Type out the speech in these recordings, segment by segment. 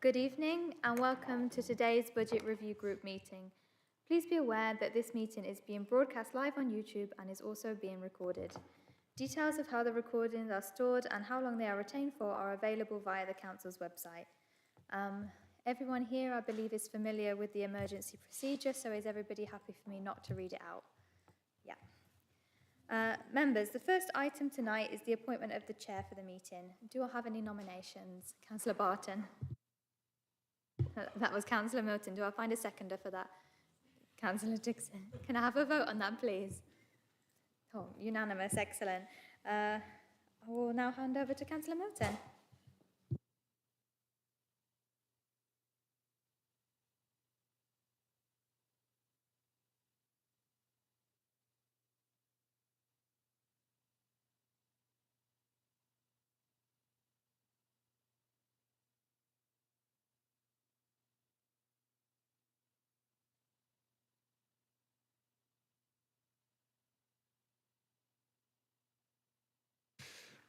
Good evening and welcome to today's Budget Review Group meeting. Please be aware that this meeting is being broadcast live on YouTube and is also being recorded. Details of how the recordings are stored and how long they are retained for are available via the Council's website. Everyone here, I believe, is familiar with the emergency procedure, so is everybody happy for me not to read it out? Yeah. Members, the first item tonight is the appointment of the chair for the meeting. Do I have any nominations? Councillor Barton. That was Councillor Milton. Do I find a seconder for that? Councillor Dixon. Can I have a vote on that, please? Oh, unanimous. Excellent. I will now hand over to Councillor Milton.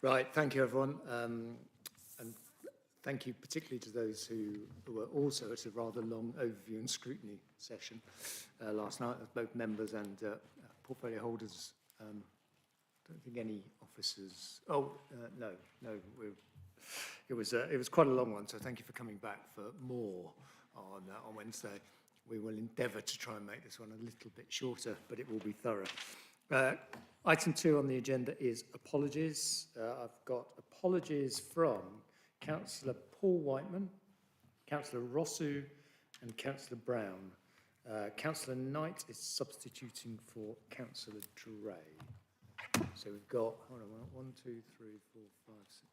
Right, thank you everyone, and thank you particularly to those who were also at a rather long overview and scrutiny session last night, both members and portfolio holders. Don't think any officers. Oh no, it was quite a long one. So thank you for coming back for more on Wednesday. We will endeavour to try and make this one a little bit shorter, but it will be thorough. Item 2 on the agenda is apologies. I've got apologies from Councillor Paul Whiteman, Councillor Rossou and Councillor Brown. Councillor Knight is substituting for Councillor Dray. So we've got, hold on, 1, 2, 3, 4, 5, 6,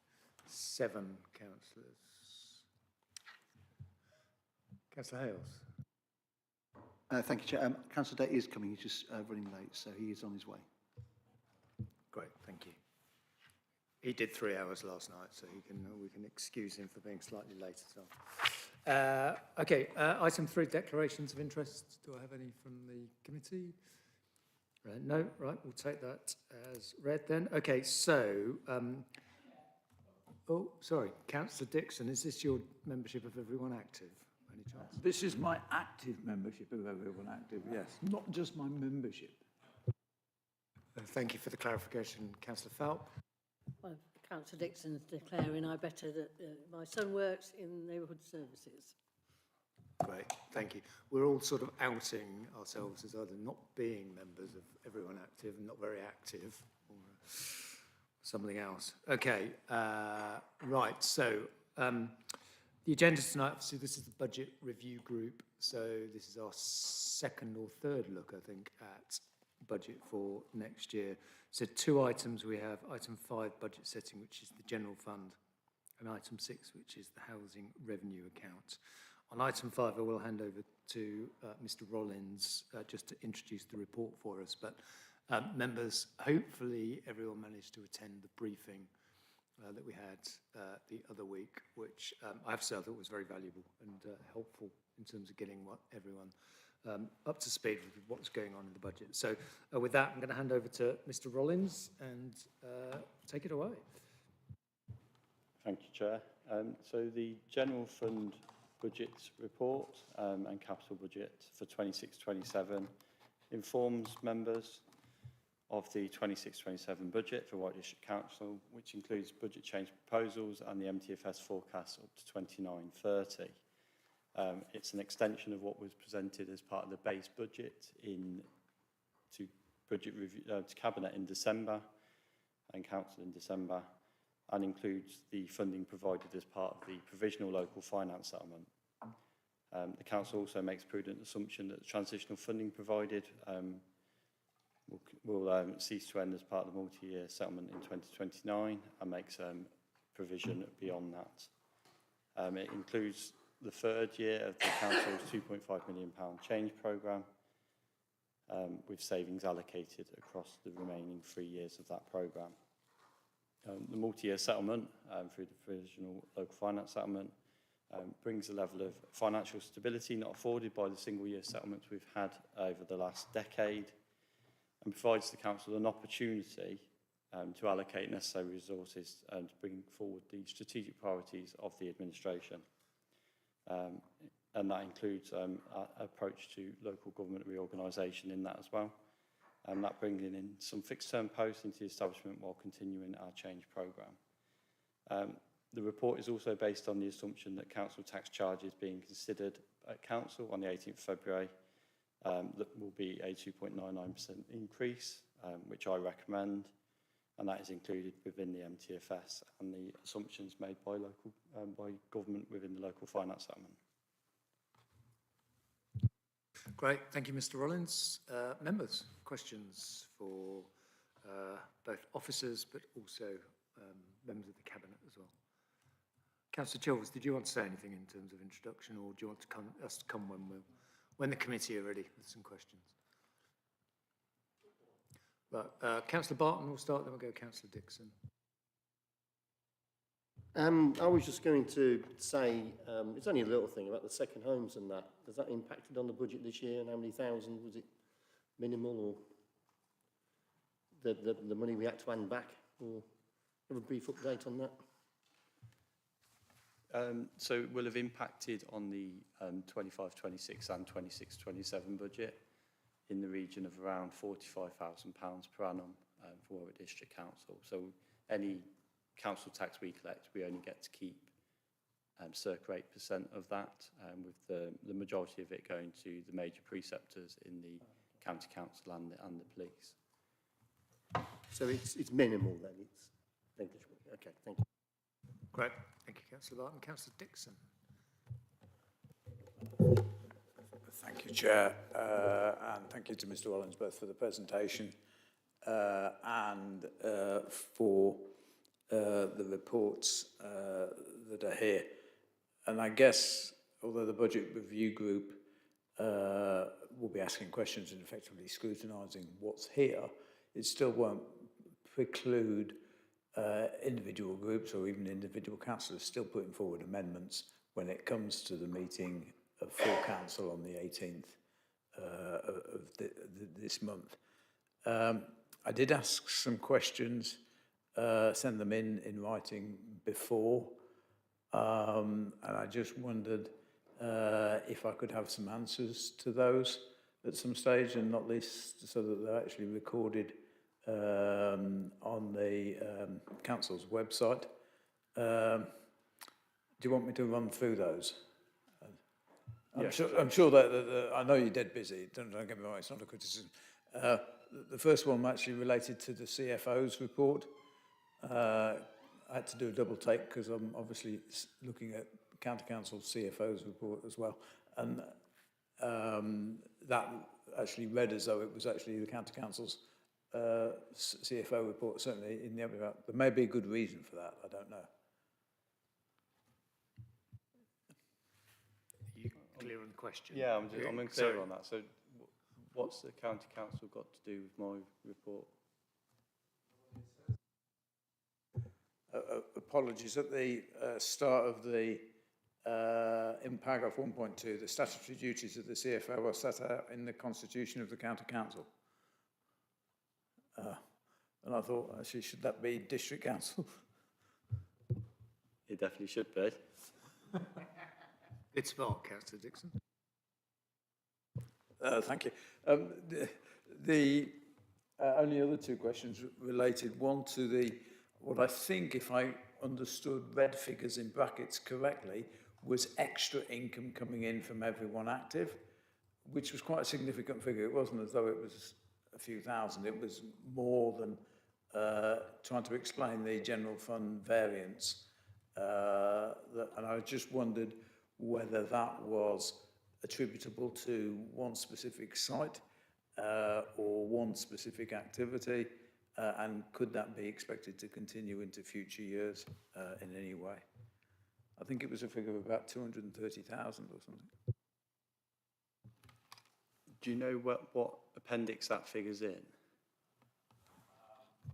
7 councillors. Councillor Hales. Thank you, Chair. Councillor Day is coming. He's just running late, so he is on his way. Great, thank you. He did 3 hours last night, so we can excuse him for being slightly late as well. Okay, item 3, declarations of interest. Do I have any from the committee? No, right, we'll take that as read then. Okay, so, oh, sorry, Councillor Dixon, is this your membership of Everyone Active? Any chance? This is my active membership of Everyone Active, yes, not just my membership. Thank you for the clarification, Councillor Phelps. Well, Councillor Dixon's declaring I better that my son works in neighbourhood services. Great, thank you. We're all sort of outing ourselves as either not being members of Everyone Active and not very active, or something else. Okay, right, so the agenda tonight, obviously this is the budget review group, so this is our second or third look, I think, at budget for next year. So 2 items we have, item 5, budget setting, which is the general fund, and item 6, which is the housing revenue account. On item 5, I will hand over to Mr. Rollins just to introduce the report for us, but members, hopefully everyone managed to attend the briefing that we had the other week, which I have to say I thought was very valuable and helpful in terms of getting everyone up to speed with what's going on in the budget. So with that, I'm going to hand over to Mr. Rollins and take it away. Thank you, Chair. So the General Fund Budget Report and Capital Budget for 26-27 informs members of the 26-27 budget for White District Council, which includes budget change proposals and the MTFS forecast up to 29-30. It's an extension of what was presented as part of the base budget to budget review to Cabinet in December and Council in December, and includes the funding provided as part of the provisional local finance settlement. The Council also makes prudent assumption that the transitional funding provided will cease to end as part of the multi-year settlement in 2029 and makes provision beyond that. It includes the 3rd year of the Council's £2.5 million change programme, with savings allocated across the remaining 3 years of that programme. The multi-year settlement through the provisional local finance settlement brings a level of financial stability not afforded by the single-year settlements we've had over the last decade, and provides the Council an opportunity to allocate necessary resources and to bring forward the strategic priorities of the administration. and that includes our approach to local government reorganisation in that as well. And that bringing in some fixed-term posts into the establishment while continuing our change programme. The report is also based on the assumption that council tax charges being considered at council on the 18th of February that will be a 2.99% increase, which I recommend, and that is included within the MTFS and the assumptions made by by government within the local finance settlement. Great, thank you, Mr. Rollins. Members, questions for both officers but also members of the cabinet as well? Councillor Chilvers, did you want to say anything in terms of introduction, or do you want us to come when the committee are ready with some questions? Right, Councillor Barton will start, then we'll go Councillor Dixon. I was just going to say, it's only a little thing about the second homes and that. Has that impacted on the budget this year, and how many thousand? Was it minimal, or the money we had to hand back? Or have a brief update on that? So it will have impacted on the 25-26 and 26-27 budget in the region of around £45,000 per annum for Warwick District Council. So any council tax we collect, we only get to keep circa 8% of that, with the majority of it going to the major preceptors in the county council and the police. So it's minimal then, it's negligible. Okay, thank you. Great, thank you, Councillor Barton. Councillor Dixon. Thank you, Chair, and thank you to Mr. Rollins both for the presentation and for the reports that are here. And I guess, although the Budget Review Group will be asking questions and effectively scrutinising what's here, it still won't preclude individual groups or even individual councillors still putting forward amendments when it comes to the meeting of full council on the 18th of this month. I did ask some questions, send them in writing before, and I just wondered if I could have some answers to those at some stage, and not least so that they're actually recorded on the council's website. Do you want me to run through those? I'm sure that I know you're dead busy. Don't get me wrong, it's not a criticism. The first one actually related to the CFO's report. I had to do a double take because I'm obviously looking at County Council CFO's report as well, and that actually read as though it was actually the County Council's CFO report. Certainly in the other, there may be a good reason for that. I don't know. Are you clear on the question? Yeah, I'm unclear on that. So what's the County Council got to do with my report? Apologies. At the start of the, in paragraph 1.2, the statutory duties of the CFO are set out in the constitution of the County Council. And I thought, actually, should that be District Council? It definitely should be. It's smart, Councillor Dixon. Thank you. The only other two questions related, one to the, what I think, if I understood red figures in brackets correctly, was extra income coming in from everyone active, which was quite a significant figure. It wasn't as though it was a few thousand, it was more than trying to explain the general fund variance. And I just wondered whether that was attributable to one specific site or one specific activity, and could that be expected to continue into future years in any way? I think it was a figure of about 230,000 or something. Do you know what appendix that figure's in?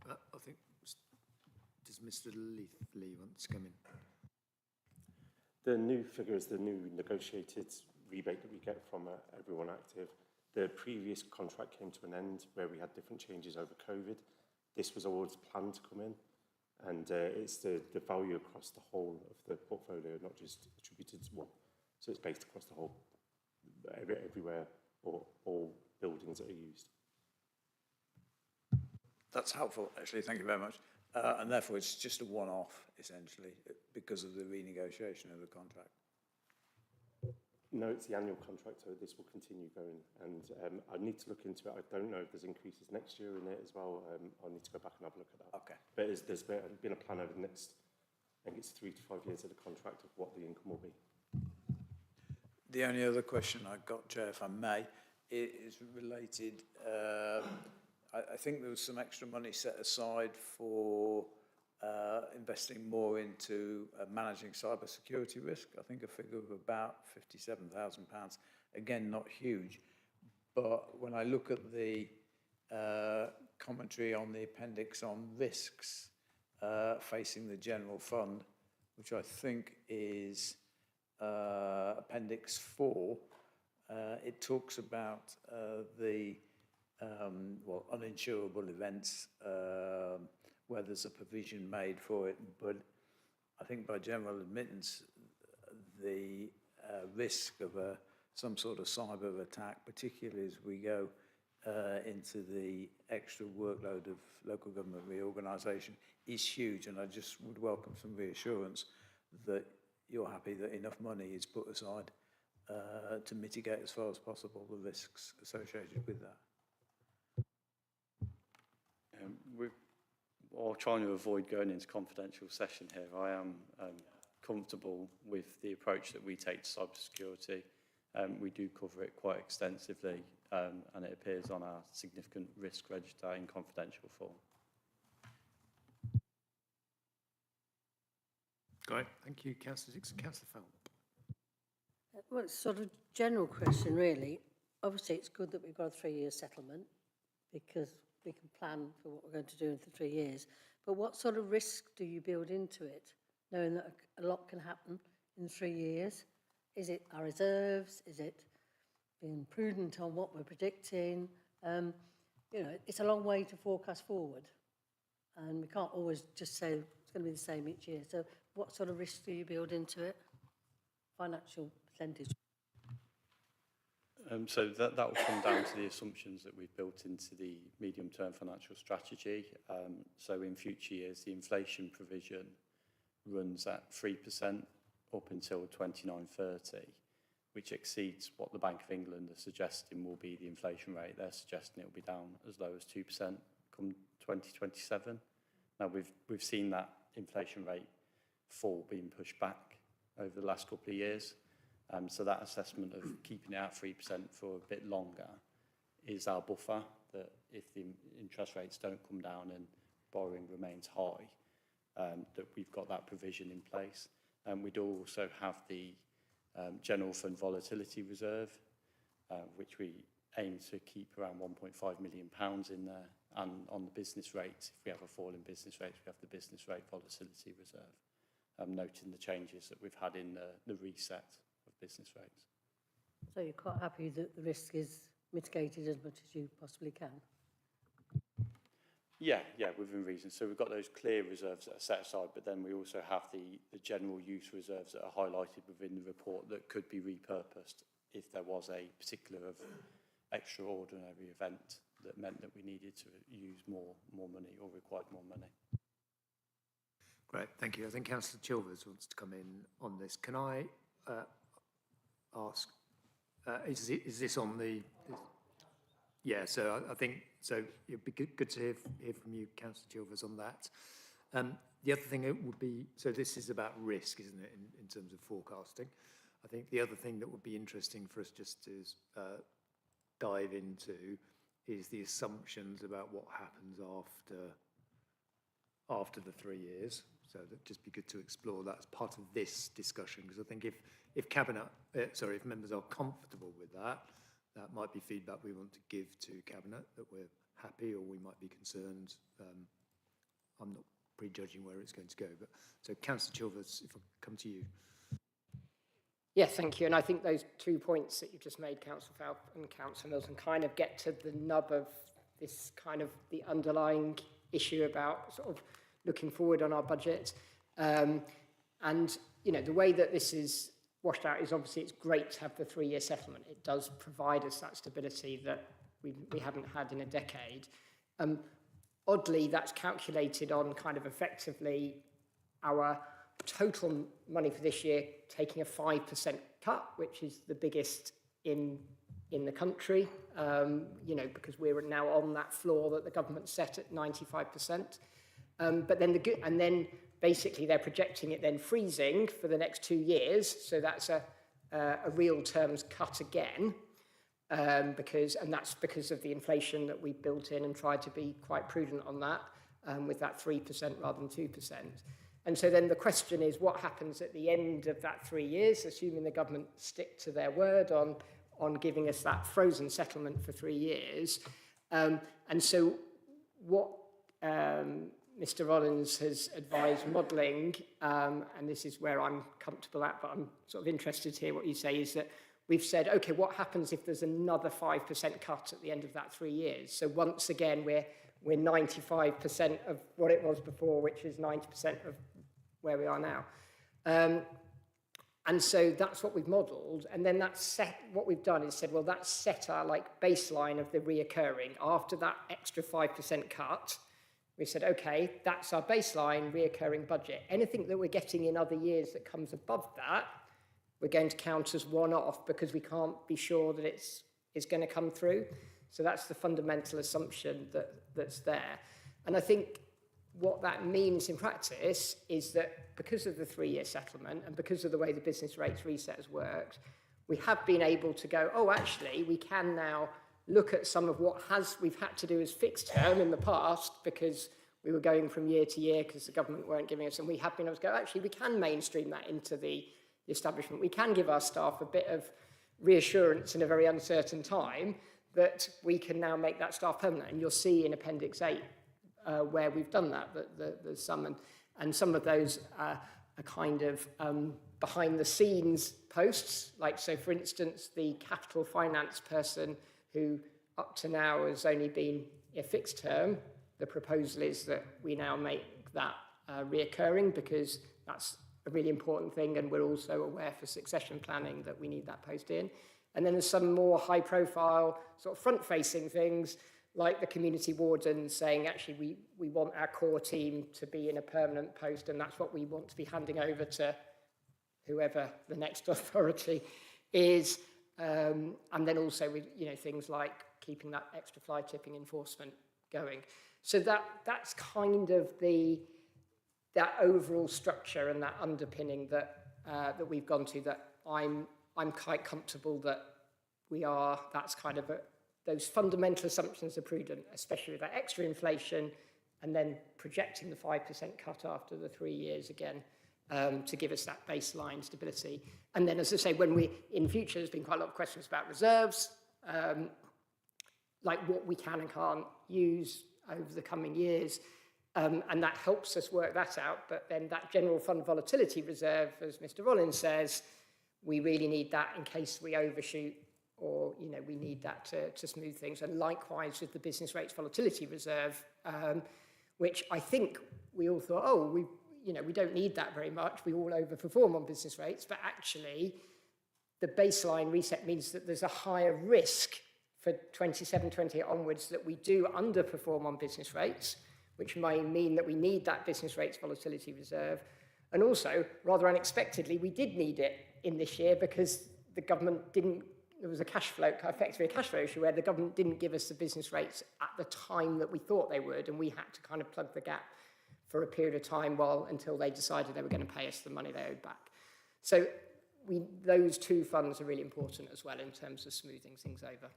I think, does Mr. Lee want to come in? The new figure is the new negotiated rebate that we get from everyone active. The previous contract came to an end where we had different changes over COVID. This was always planned to come in, and it's the value across the whole of the portfolio, not just attributed to one. So it's based across the whole, everywhere, or all buildings that are used. That's helpful, actually. Thank you very much. And therefore, it's just a one-off, essentially, because of the renegotiation of the contract. No, it's the annual contract, so this will continue going. And I need to look into it. I don't know if there's increases next year in it as well. I'll need to go back and have a look at that. Okay. But there's been a plan over the next, I think it's 3 to 5 years of the contract of what the income will be. The only other question I've got, Chair, if I may, is related. I think there was some extra money set aside for investing more into managing cybersecurity risk. I think a figure of about £57,000. Again, not huge, but when I look at the commentary on the appendix on risks facing the general fund, which I think is Appendix 4, it talks about the uninsurable events where there's a provision made for it, but I think by general admittance, the risk of some sort of cyber attack, particularly as we go into the extra workload of local government reorganisation, is huge, and I just would welcome some reassurance that you're happy that enough money is put aside to mitigate as far as possible the risks associated with that. We're all trying to avoid going into confidential session here. I am comfortable with the approach that we take to cybersecurity. We do cover it quite extensively, and it appears on our significant risk register in confidential form. Great, thank you, Councillor Dixon. Councillor Phelps. Well, it's sort of general question, really. Obviously, it's good that we've got a 3-year settlement because we can plan for what we're going to do in the 3 years. But what sort of risk do you build into it, knowing that a lot can happen in 3 years? Is it our reserves? Is it being prudent on what we're predicting? You know, it's a long way to forecast forward. And we can't always just say it's going to be the same each year. So what sort of risk do you build into it? Financial percentage. So that will come down to the assumptions that we've built into the medium-term financial strategy. So in future years, the inflation provision runs at 3% up until 29-30, which exceeds what the Bank of England are suggesting will be the inflation rate. They're suggesting it will be down as low as 2% come 2027. Now, we've seen that inflation rate fall being pushed back over the last couple of years. So that assessment of keeping it at 3% for a bit longer is our buffer, that if the interest rates don't come down and borrowing remains high, that we've got that provision in place. We do also have the General Fund Volatility Reserve, which we aim to keep around £1.5 million in there. And on the business rates, if we have a fall in business rates, we have the Business Rate Volatility Reserve, noting the changes that we've had in the reset of business rates. So you're quite happy that the risk is mitigated as much as you possibly can? Yeah, within reason. So we've got those clear reserves that are set aside, but then we also have the general use reserves that are highlighted within the report that could be repurposed if there was a particular extraordinary event that meant that we needed to use more money or required more money. Great, thank you. I think Councillor Chilvers wants to come in on this. Can I ask, is this on the... Yeah, so I think, so it'd be good to hear from you, Councillor Chilvers, on that. The other thing it would be, so this is about risk, isn't it, in terms of forecasting? I think the other thing that would be interesting for us just to dive into is the assumptions about what happens after the 3 years. So that'd just be good to explore that as part of this discussion, because I think if Cabinet, if members are comfortable with that, that might be feedback we want to give to Cabinet, that we're happy or we might be concerned. I'm not prejudging where it's going to go, but so Councillor Chilvers, if I come to you. Yeah, thank you. And I think those 2 points that you've just made, Councillor Phelps and Councillor Milton, kind of get to the nub of this kind of the underlying issue about sort of looking forward on our budget. And, you know, the way that this is washed out is obviously it's great to have the 3-year settlement. It does provide us that stability that we haven't had in a decade. Oddly, that's calculated on kind of effectively our total money for this year taking a 5% cut, which is the biggest in the country, you know, because we're now on that floor that the government set at 95%. But then and then basically they're projecting it then freezing for the next 2 years, so that's a real terms cut again, and that's because of the inflation that we built in and tried to be quite prudent on that, with that 3% rather than 2%. And so then the question is, what happens at the end of that 3 years, assuming the government stick to their word on giving us that frozen settlement for 3 years? And so what Mr. Rollins has advised modelling, and this is where I'm comfortable at, but I'm sort of interested to hear what you say, is that we've said, okay, what happens if there's another 5% cut at the end of that 3 years? So once again, we're 95% of what it was before, which is 90% of where we are now. And so that's what we've modelled. And then what we've done is said, well, that's set our like baseline of the reoccurring. After that extra 5% cut, we said, okay, that's our baseline reoccurring budget. Anything that we're getting in other years that comes above that, we're going to count as one-off because we can't be sure that it's going to come through. So that's the fundamental assumption that's there. And I think what that means in practice is that because of the 3-year settlement and because of the way the business rates reset has worked, we have been able to go, oh, actually, we can now look at some of what we've had to do as fixed term in the past because we were going from year to year because the government weren't giving us, and we have been able to go, actually, we can mainstream that into the establishment. We can give our staff a bit of reassurance in a very uncertain time that we can now make that staff permanent. And you'll see in Appendix 8 where we've done that, there's some, and some of those are kind of behind the scenes posts. Like, so for instance, the capital finance person who up to now has only been a fixed term, the proposal is that we now make that reoccurring because that's a really important thing, and we're also aware for succession planning that we need that post in. And then there's some more high profile sort of front facing things like the community warden saying, actually, we want our core team to be in a permanent post, and that's what we want to be handing over to whoever the next authority is. And then also with, you know, things like keeping that extra fly tipping enforcement going. So that's kind of that overall structure and that underpinning that we've gone to, that I'm quite comfortable that that's kind of those fundamental assumptions are prudent, especially with that extra inflation, and then projecting the 5% cut after the 3 years again, to give us that baseline stability. And then, as I say, in future, there's been quite a lot of questions about reserves, like what we can and can't use over the coming years, and that helps us work that out. But then that general fund volatility reserve, as Mr. Rollins says, we really need that in case we overshoot, or, you know, we need that to smooth things. And likewise with the business rates volatility reserve, which I think we all thought, oh, we don't need that very much. We all overperform on business rates, but actually the baseline reset means that there's a higher risk for 27, 28 onwards that we do underperform on business rates, which may mean that we need that business rates volatility reserve. And also, rather unexpectedly, we did need it in this year because the government there was effectively a cash flow issue where the government didn't give us the business rates at the time that we thought they would, and we had to kind of plug the gap for a period of time until they decided they were going to pay us the money they owed back. So those two funds are really important as well in terms of smoothing things over.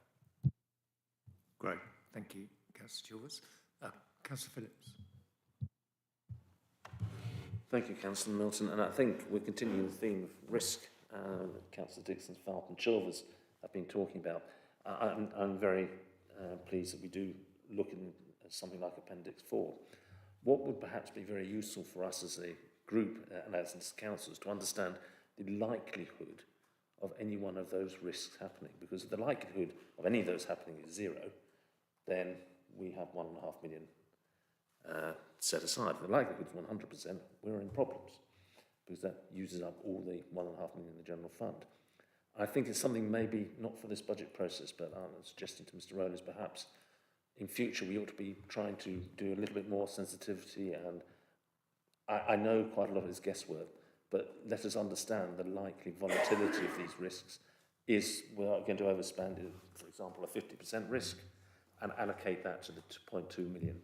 Great, thank you, Councillor Chilvers. Councillor Phillips. Thank you, Councillor Milton. And I think we're continuing the theme of risk that Councillor Dixon, Falk and Chilvers have been talking about. I'm very pleased that we do look at something like Appendix 4. What would perhaps be very useful for us as a group and as councils to understand the likelihood of any one of those risks happening, because if the likelihood of any of those happening is 0, then we have 1.5 million set aside. If the likelihood is 100%, we're in problems. because that uses up all the 1.5 million in the general fund. I think it's something maybe not for this budget process, but I'm suggesting to Mr. Rowlands perhaps in future we ought to be trying to do a little bit more sensitivity, and I know quite a lot of it's guesswork, but let us understand the likely volatility of these risks. Is we are going to overspend, for example, a 50% risk and allocate that to the 2.2 million.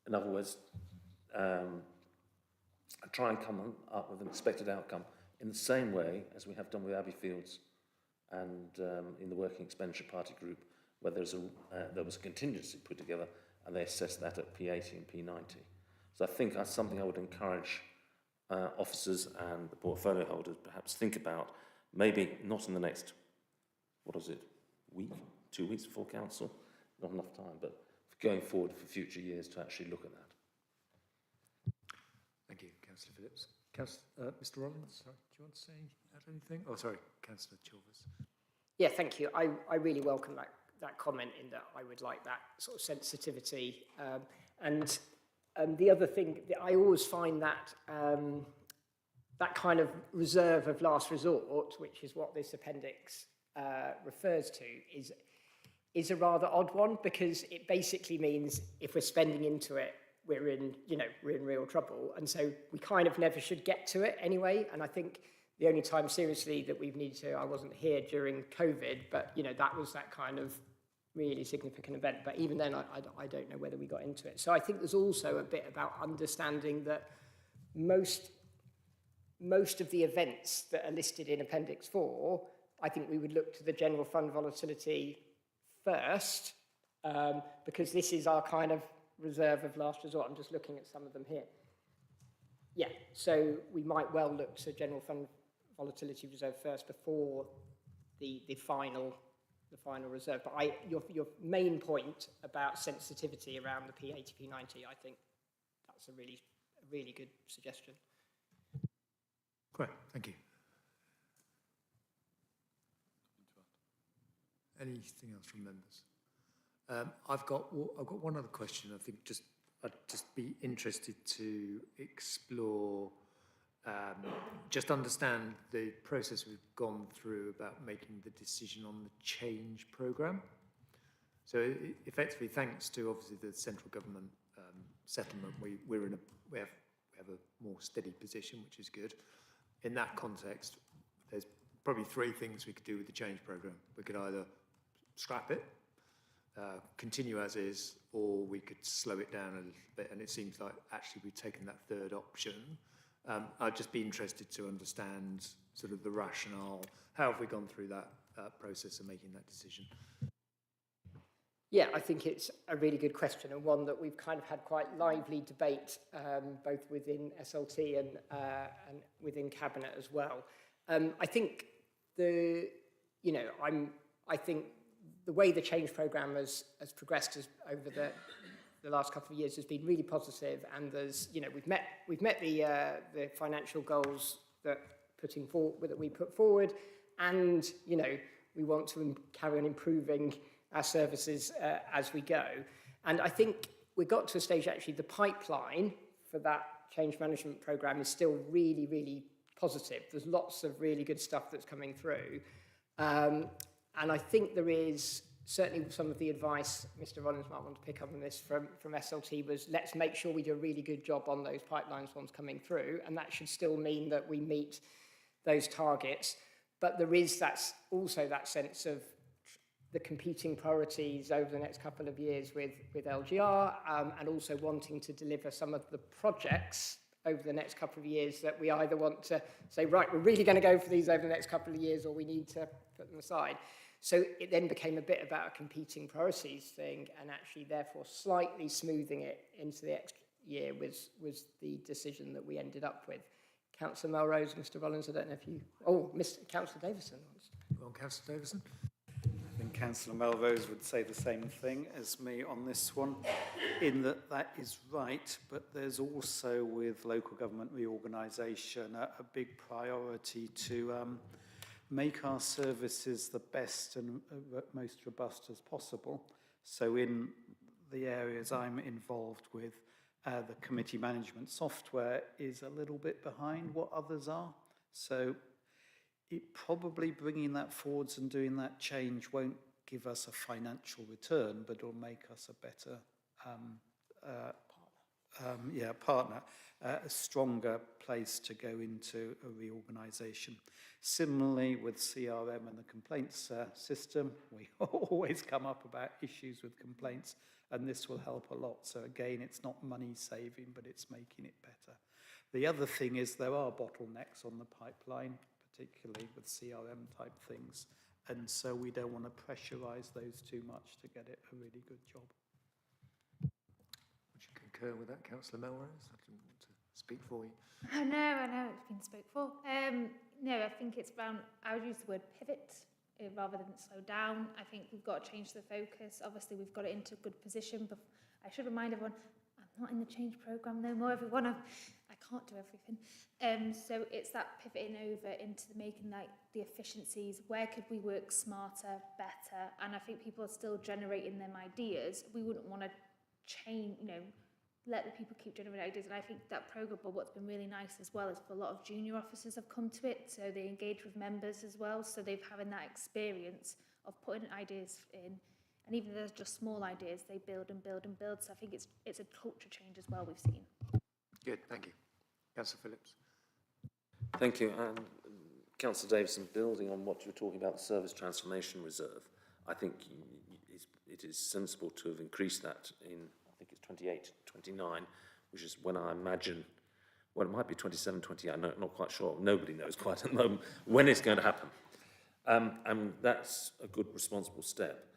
In other words, try and come up with an expected outcome in the same way as we have done with Abbey Fields and in the Working Expenditure Party Group, where there was a contingency put together and they assessed that at P80 and P90. So I think that's something I would encourage officers and the portfolio holders perhaps think about, maybe not in the next, week, 2 weeks before council, not enough time, but going forward for future years to actually look at that. Thank you, Councillor Phillips. Mr. Rollins, sorry, do you want to add anything? Oh, sorry, Councillor Chilvers. Yeah, thank you. I really welcome that comment, in that I would like that sort of sensitivity. And the other thing, I always find that that kind of reserve of last resort, which is what this appendix refers to, is a rather odd one, because it basically means if we're spending into it, we're in real trouble. And so we kind of never should get to it anyway. And I think the only time seriously that we've needed to, I wasn't here during COVID, but that was that kind of really significant event. But even then, I don't know whether we got into it. So I think there's also a bit about understanding that most of the events that are listed in Appendix 4, I think we would look to the general fund volatility first, because this is our kind of reserve of last resort. I'm just looking at some of them here. Yeah, so we might well look to general fund volatility reserve first before the final reserve. But your main point about sensitivity around the P80, P90, I think that's a really good suggestion. Great, thank you. Anything else from members? I've got one other question. I think I'd just be interested to explore, just understand the process we've gone through about making the decision on the change programme. So effectively, thanks to obviously the central government settlement, we have a more steady position, which is good. In that context, there's probably three things we could do with the change programme. We could either scrap it, continue as is, or we could slow it down a little bit. And it seems like actually we've taken that third option. I'd just be interested to understand sort of the rationale. How have we gone through that process of making that decision? Yeah, I think it's a really good question, and one that we've kind of had quite lively debate, both within SLT and within Cabinet as well. I think I think the way the change programme has progressed over the last couple of years has been really positive, and there's we've met the financial goals that we put forward, and we want to carry on improving our services as we go. And I think we got to a stage, actually, the pipeline for that change management programme is still really, really positive. There's lots of really good stuff that's coming through. And I think there is certainly some of the advice Mr. Rollins might want to pick up on this from SLT was, let's make sure we do a really good job on those pipelines ones coming through. And that should still mean that we meet those targets. But there is also that sense of the competing priorities over the next couple of years with LGR, and also wanting to deliver some of the projects over the next couple of years that we either want to say, right, we're really going to go for these over the next couple of years, or we need to put them aside. So it then became a bit about a competing priorities thing, and actually therefore slightly smoothing it into the next year was the decision that we ended up with. Councillor Melrose, Mr. Rollins, I don't know if you... Oh, Councillor Davison wants to... Well, Councillor Davison. I think Councillor Melrose would say the same thing as me on this one, in that is right, but there's also, with local government reorganisation, a big priority to make our services the best and most robust as possible. So in the areas I'm involved with, The committee management software is a little bit behind what others are. So it probably bringing that forwards and doing that change won't give us a financial return, but it'll make us a better partner, a stronger place to go into a reorganisation. Similarly, with CRM and the complaints system, we always come up about issues with complaints, and this will help a lot. So again, it's not money saving, but it's making it better. The other thing is there are bottlenecks on the pipeline, particularly with CRM type things, and so we don't want to pressurise those too much to get it a really good job. Would you concur with that, Councillor Melrose? I didn't want to speak for you. I know it's been spoke for. No, I think it's around, I would use the word pivot rather than slow down. I think we've got to change the focus. Obviously, we've got it into a good position, but I should remind everyone, I'm not in the change programme no more, everyone. I can't do everything. So it's that pivoting over into making like the efficiencies. Where could we work smarter, better? And I think people are still generating them ideas. We wouldn't want to change, let the people keep generating ideas. And I think that programme, but what's been really nice as well is a lot of junior officers have come to it, so they engage with members as well, so they've having that experience of putting ideas in, and even if there's just small ideas, they build and build and build. So I think it's a culture change as well we've seen. Good, thank you. Councillor Phillips. Thank you. And Councillor Davison, building on what you were talking about, the Service Transformation Reserve, I think it is sensible to have increased that in, I think it's 28, 29, which is when I imagine, well, it might be 27, 28, I'm not quite sure. Nobody knows quite at the moment when it's going to happen. And that's a good, responsible step.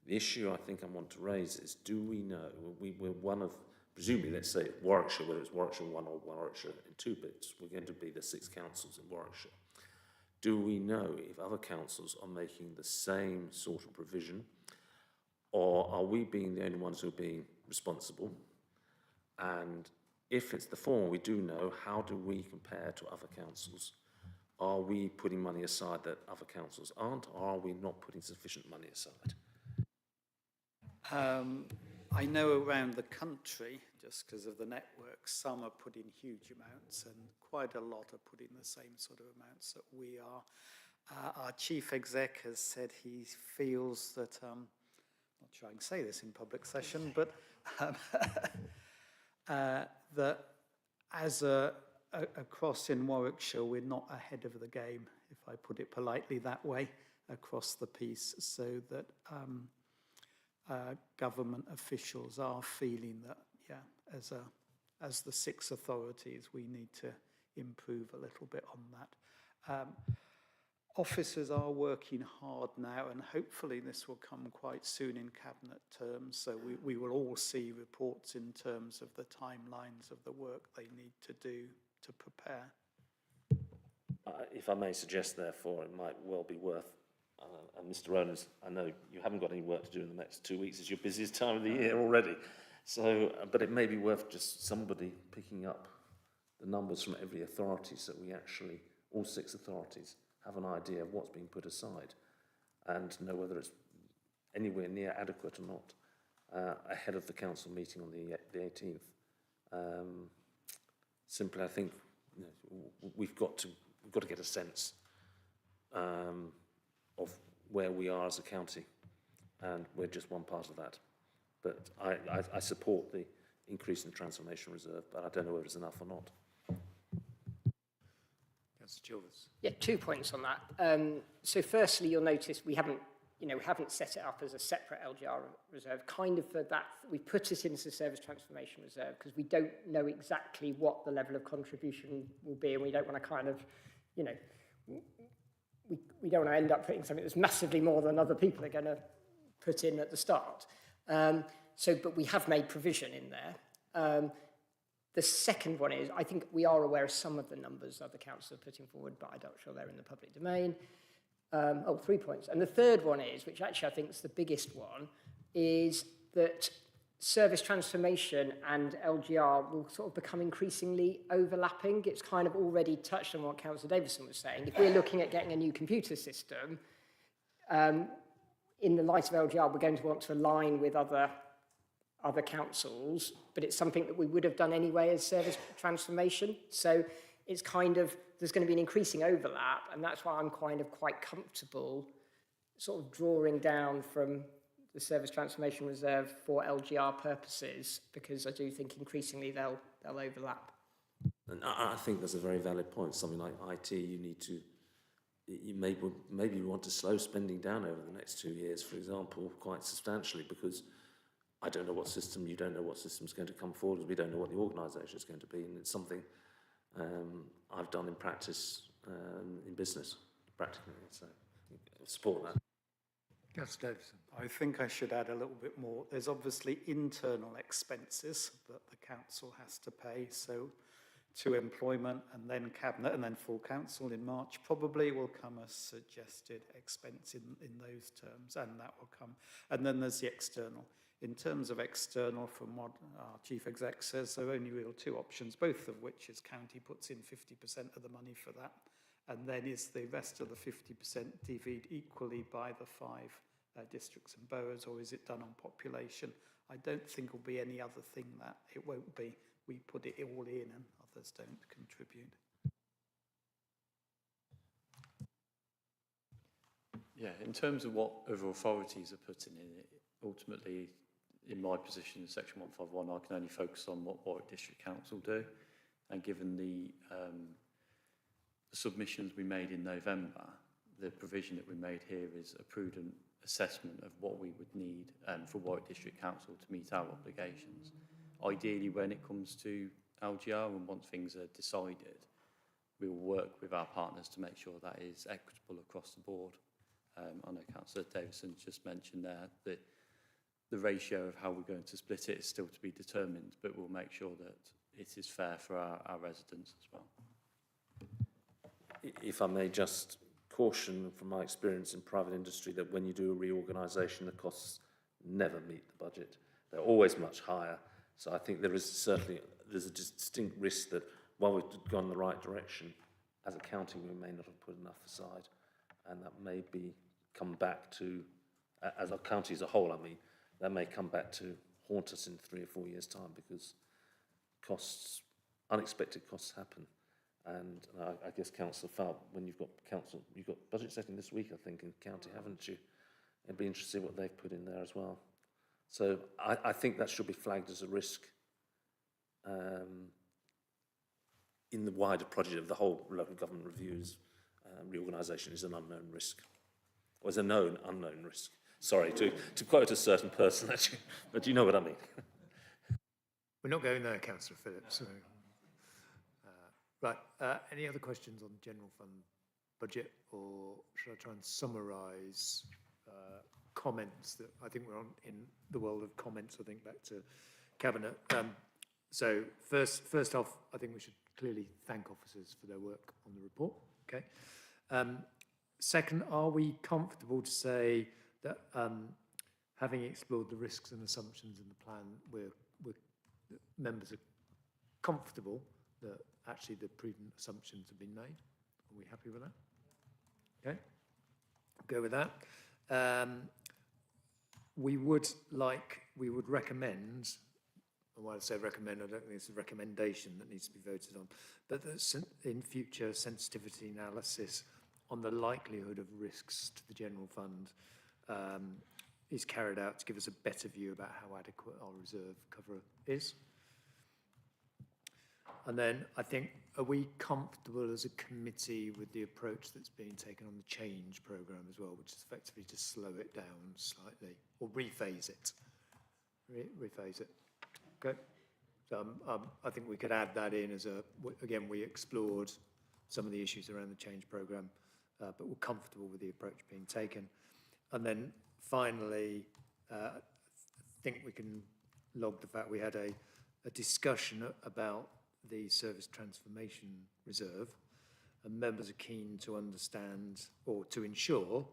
The issue I think I want to raise is, do we know, we're one of, presumably, let's say Warwickshire, whether it's Warwickshire 1 or Warwickshire in 2 bits, we're going to be the 6 councils in Warwickshire. Do we know if other councils are making the same sort of provision, or are we being the only ones who are being responsible? And if it's the former, we do know, how do we compare to other councils? Are we putting money aside that other councils aren't, or are we not putting sufficient money aside? I know around the country, just because of the network, some are putting huge amounts and quite a lot are putting the same sort of amounts that we are. Our chief exec has said he feels that, I'm not sure I can say this in public session, but that as across in Warwickshire, we're not ahead of the game, if I put it politely that way, across the piece, so that government officials are feeling that, as the 6 authorities, we need to improve a little bit on that. Officers are working hard now, and hopefully this will come quite soon in cabinet terms, so we will all see reports in terms of the timelines of the work they need to do to prepare. If I may suggest, therefore, it might well be worth, and Mr. Rowlands, I know you haven't got any work to do in the next 2 weeks. It's your busiest time of the year already. So, but it may be worth just somebody picking up the numbers from every authority, so we actually, all 6 authorities, have an idea of what's being put aside and know whether it's anywhere near adequate or not ahead of the council meeting on the 18th. Simply, I think we've got to get a sense of where we are as a county, and we're just one part of that. But I support the increase in Transformation Reserve, but I don't know whether it's enough or not. Councillor Chilvers. Yeah, 2 points on that. So firstly, you'll notice we haven't set it up as a separate LGR reserve, kind of for that. We put it into the Service Transformation Reserve because we don't know exactly what the level of contribution will be, and we don't want to kind of, we don't want to end up putting something that's massively more than other people are going to put in at the start. But we have made provision in there. The second one is, I think we are aware of some of the numbers other councils are putting forward, but I'm not sure they're in the public domain. 3 points. And the third one is, which actually I think is the biggest one, is that service transformation and LGR will sort of become increasingly overlapping. It's kind of already touched on what Councillor Davison was saying. If we're looking at getting a new computer system, in the light of LGR, we're going to want to align with other other councils, but it's something that we would have done anyway as service transformation. So it's kind of, there's going to be an increasing overlap, and that's why I'm kind of quite comfortable sort of drawing down from the service transformation reserve for LGR purposes, because I do think increasingly they'll overlap. And I think that's a very valid point. Something like IT, you need to, maybe you want to slow spending down over the next 2 years, for example, quite substantially, because I don't know what system, you don't know what system's going to come forward, because we don't know what the organisation is going to be, and it's something I've done in practice, in business, practically, so I support that. Councillor Davison. I think I should add a little bit more. There's obviously internal expenses that the council has to pay, so to employment and then cabinet and then full council in March probably will come a suggested expense in those terms, and that will come. And then there's the external. In terms of external, from what our chief exec says, there are only real two options, both of which is county puts in 50% of the money for that, and then is the rest of the 50% divvied equally by the 5 districts and boroughs, or is it done on population? I don't think will be any other thing that it won't be. We put it all in and others don't contribute. Yeah, in terms of what other authorities are putting in it, ultimately, in my position in Section 151, I can only focus on what Warwick District Council do. And given the submissions we made in November, the provision that we made here is a prudent assessment of what we would need for Warwick District Council to meet our obligations. Ideally, when it comes to LGR and once things are decided, we will work with our partners to make sure that is equitable across the board. I know Councillor Davison just mentioned there that the ratio of how we're going to split it is still to be determined, but we'll make sure that it is fair for our residents as well. If I may just caution from my experience in private industry that when you do a reorganisation, the costs never meet the budget. They're always much higher. So I think there's a distinct risk that while we've gone in the right direction, as a county, we may not have put enough aside. And that may come back to, as a county as a whole, I mean, that may come back to haunt us in 3 or 4 years' time, because unexpected costs happen. And I guess Councillor Falk, when you've got budget setting this week, I think, in county, haven't you? It'd be interesting to see what they've put in there as well. So I think that should be flagged as a risk in the wider project of the whole local government reviews. Reorganisation is an unknown risk, or is a known unknown risk. Sorry, to quote a certain person, actually, but you know what I mean. We're not going there, Councillor Phillips. So, right, any other questions on the general fund budget, or should I try and summarise comments that I think we're on in the world of comments, I think back to Cabinet. So first off, I think we should clearly thank officers for their work on the report, okay? Second, are we comfortable to say that having explored the risks and assumptions in the plan, members are comfortable that actually the prudent assumptions have been made? Are we happy with that? Okay, go with that. We would recommend, and when I say recommend, I don't think it's a recommendation that needs to be voted on, but that in future sensitivity analysis on the likelihood of risks to the general fund is carried out to give us a better view about how adequate our reserve cover is. And then I think, are we comfortable as a committee with the approach that's being taken on the change programme as well, which is effectively to slow it down slightly, or rephase it? Rephase it. Okay. So I think we could add that in as again, we explored some of the issues around the change programme, but we're comfortable with the approach being taken. And then finally, I think we can log the fact we had a discussion about the Service Transformation Reserve, and members are keen to understand or to ensure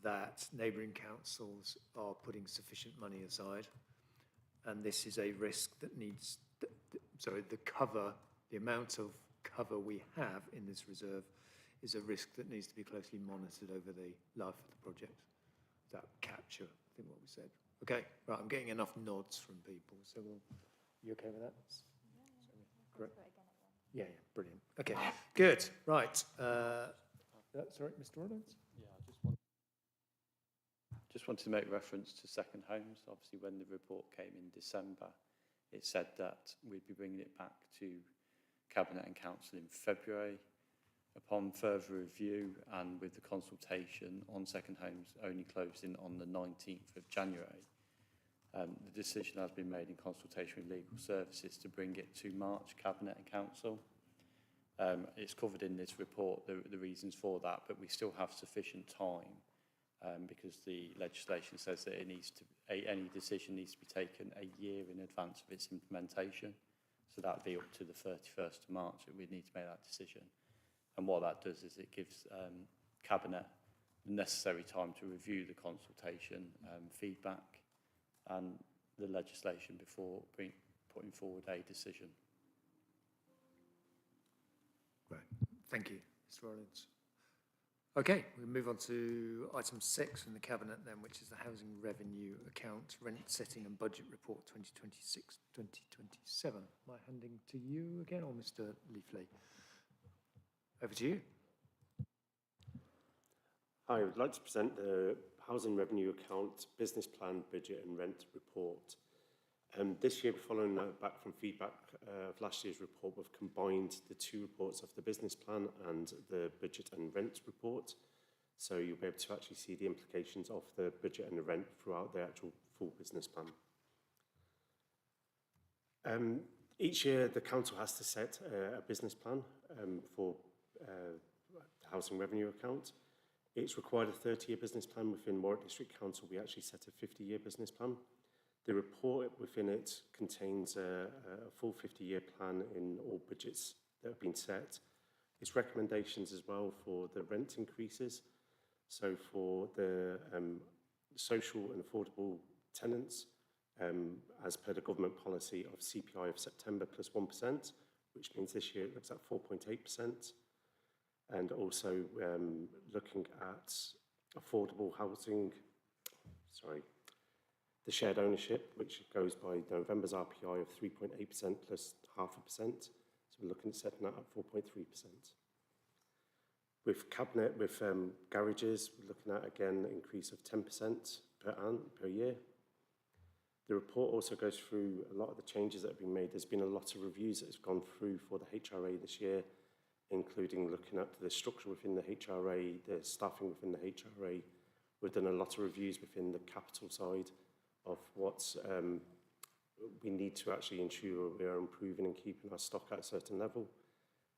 that neighbouring councils are putting sufficient money aside, and this is a risk that needs, the amount of cover we have in this reserve is a risk that needs to be closely monitored over the life of the project. that capture, I think, what we said? Okay, right, I'm getting enough nods from people, so you okay with that? Great. Yeah, brilliant. Okay, good, right. Sorry, Mr. Rollins? Yeah, just wanted to make reference to second homes. Obviously, when the report came in December, it said that we'd be bringing it back to Cabinet and Council in February. Upon further review and with the consultation on second homes only closing on the 19th of January, the decision has been made in consultation with legal services to bring it to March, Cabinet and Council. It's covered in this report, the reasons for that, but we still have sufficient time because the legislation says that any decision needs to be taken a year in advance of its implementation. So that would be up to the 31st of March that we'd need to make that decision. And what that does is it gives Cabinet the necessary time to review the consultation, feedback and the legislation before putting forward a decision. Right, thank you, Mr. Rollins. Okay, we'll move on to item 6 from the Cabinet then, which is the Housing Revenue Account, Rent Setting and Budget Report 2026-2027. Am I handing to you again, or Mr. Leafley? Over to you. Hi, I would like to present the Housing Revenue Account, Business Plan, Budget and Rent Report. This year, following back from feedback of last year's report, we've combined the two reports of the business plan and the budget and rent report. So you'll be able to actually see the implications of the budget and the rent throughout the actual full business plan. Each year, the council has to set a business plan for the Housing Revenue Account. It's required a 30-year business plan. Within Warwick District Council, we actually set a 50-year business plan. The report within it contains a full 50-year plan in all budgets that have been set. Its recommendations as well for the rent increases. So for the social and affordable tenants, as per the government policy of CPI of September plus 1%, which means this year it looks at 4.8%. And also looking at affordable housing, the shared ownership, which goes by November's RPI of 3.8% plus 0.5%. So we're looking at setting that at 4.3%. With Cabinet, with garages, we're looking at, again, an increase of 10% per year. The report also goes through a lot of the changes that have been made. There's been a lot of reviews that have gone through for the HRA this year, including looking at the structure within the HRA, the staffing within the HRA. We've done a lot of reviews within the capital side of what we need to actually ensure we are improving and keeping our stock at a certain level.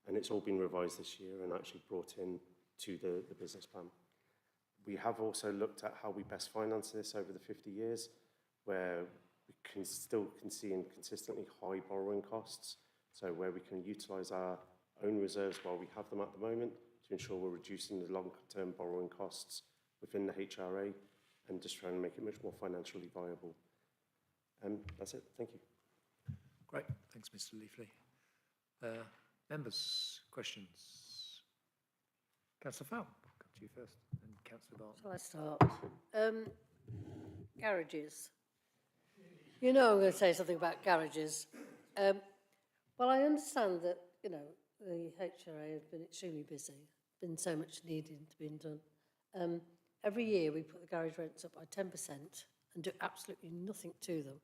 And it's all been revised this year and actually brought in to the business plan. We have also looked at how we best finance this over the 50 years, where we can still see consistently high borrowing costs. So where we can utilise our own reserves while we have them at the moment to ensure we're reducing the long-term borrowing costs within the HRA and just trying to make it much more financially viable. That's it. Thank you. Great. Thanks, Mr. Leafley. Members, questions? Councillor Fowl, I'll come to you first, and Councillor Barton. Shall I start? Garages. You know I'm going to say something about garages. Well, I understand that, you know, the HRA has been extremely busy. Been so much needed to be done. Every year we put the garage rents up by 10% and do absolutely nothing to them.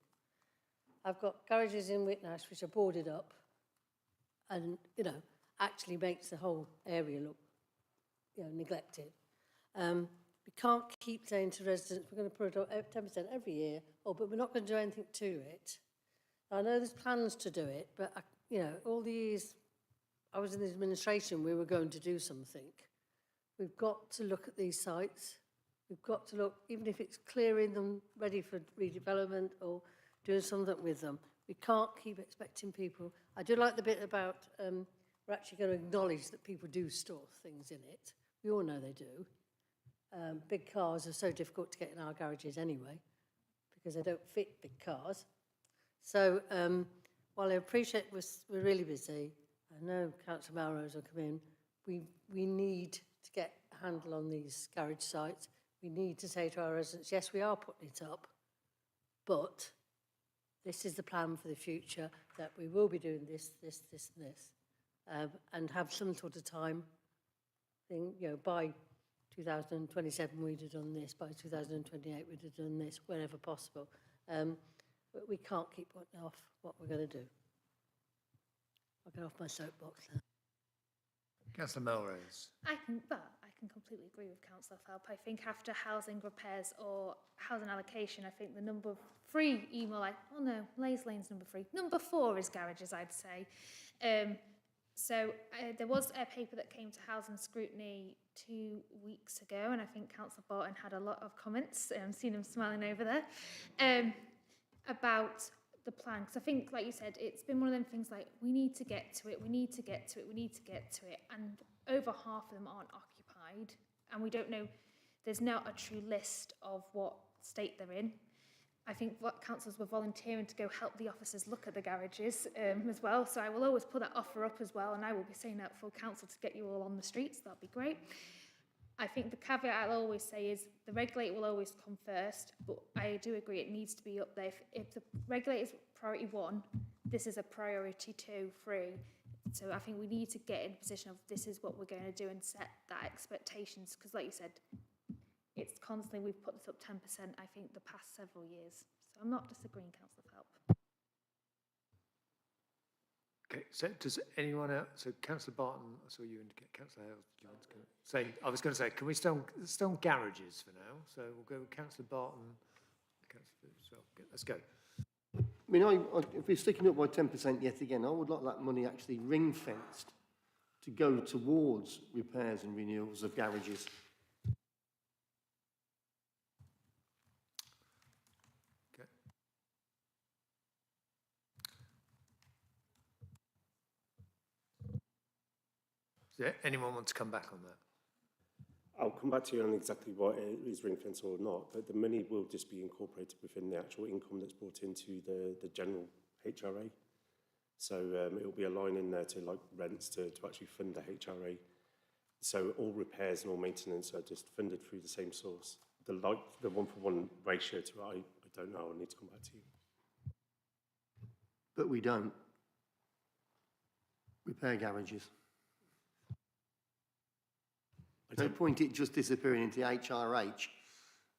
I've got garages in Whitnash which are boarded up and, you know, actually makes the whole area look, you know, neglected. We can't keep saying to residents, we're going to put it up 10% every year, but we're not going to do anything to it. I know there's plans to do it, but, you know, all the years I was in the administration, we were going to do something. We've got to look at these sites. We've got to look, even if it's clearing them ready for redevelopment or doing something with them. We can't keep expecting people. I do like the bit about we're actually going to acknowledge that people do store things in it. We all know they do. Big cars are so difficult to get in our garages anyway because they don't fit big cars. So while I appreciate we're really busy, I know Councillor Melrose will come in, we need to get a handle on these garage sites. we need to say to our residents, yes, we are putting it up, but this is the plan for the future, that we will be doing this, this, this and this. And have some sort of time thing, you know, by 2027 we'd have done this, by 2028 we'd have done this, whenever possible. But we can't keep putting off what we're going to do. I'll get off my soapbox now. Councillor Melrose. I can completely agree with Councillor Phelps. I think after housing repairs or housing allocation, I think the number 3 email, oh no, Lays Lane's number 3. Number 4 is garages, I'd say. So there was a paper that came to housing scrutiny 2 weeks ago, and I think Councillor Barton had a lot of comments. I've seen him smiling over there, about the plan. Because I think, like you said, it's been one of them things like, we need to get to it, we need to get to it, we need to get to it. And over half of them aren't occupied. And we don't know, there's not a true list of what state they're in. I think what councillors were volunteering to go help the officers look at the garages as well. So I will always put that offer up as well, and I will be saying that for council to get you all on the streets. That'd be great. I think the caveat I'll always say is the regulator will always come first, but I do agree it needs to be up there. If the regulator is priority 1, this is a priority 2, 3. So I think we need to get in a position of this is what we're going to do and set that expectations, because like you said, it's constantly, we've put this up 10%, I think, the past several years. So I'm not disagreeing, Councillor Phelps. Okay, so does anyone else, so Councillor Barton, I saw you indicate, Councillor Hales, do you want to go? Say, I was going to say, can we stay on garages for now? So we'll go with Councillor Barton, Councillor Phillips, well, let's go. I mean, if we're sticking up by 10% yet again, I would like that money actually ring-fenced to go towards repairs and renewals of garages. Okay. Does anyone want to come back on that? I'll come back to you on exactly what is ring fence or not, but the money will just be incorporated within the actual income that's brought into the general HRA. So it'll be a line in there to like rents to actually fund the HRA. So all repairs and all maintenance are just funded through the same source. The 1-for-1 ratio to it, I don't know. I need to come back to you. But we don't repair garages. No point it just disappearing into HRH.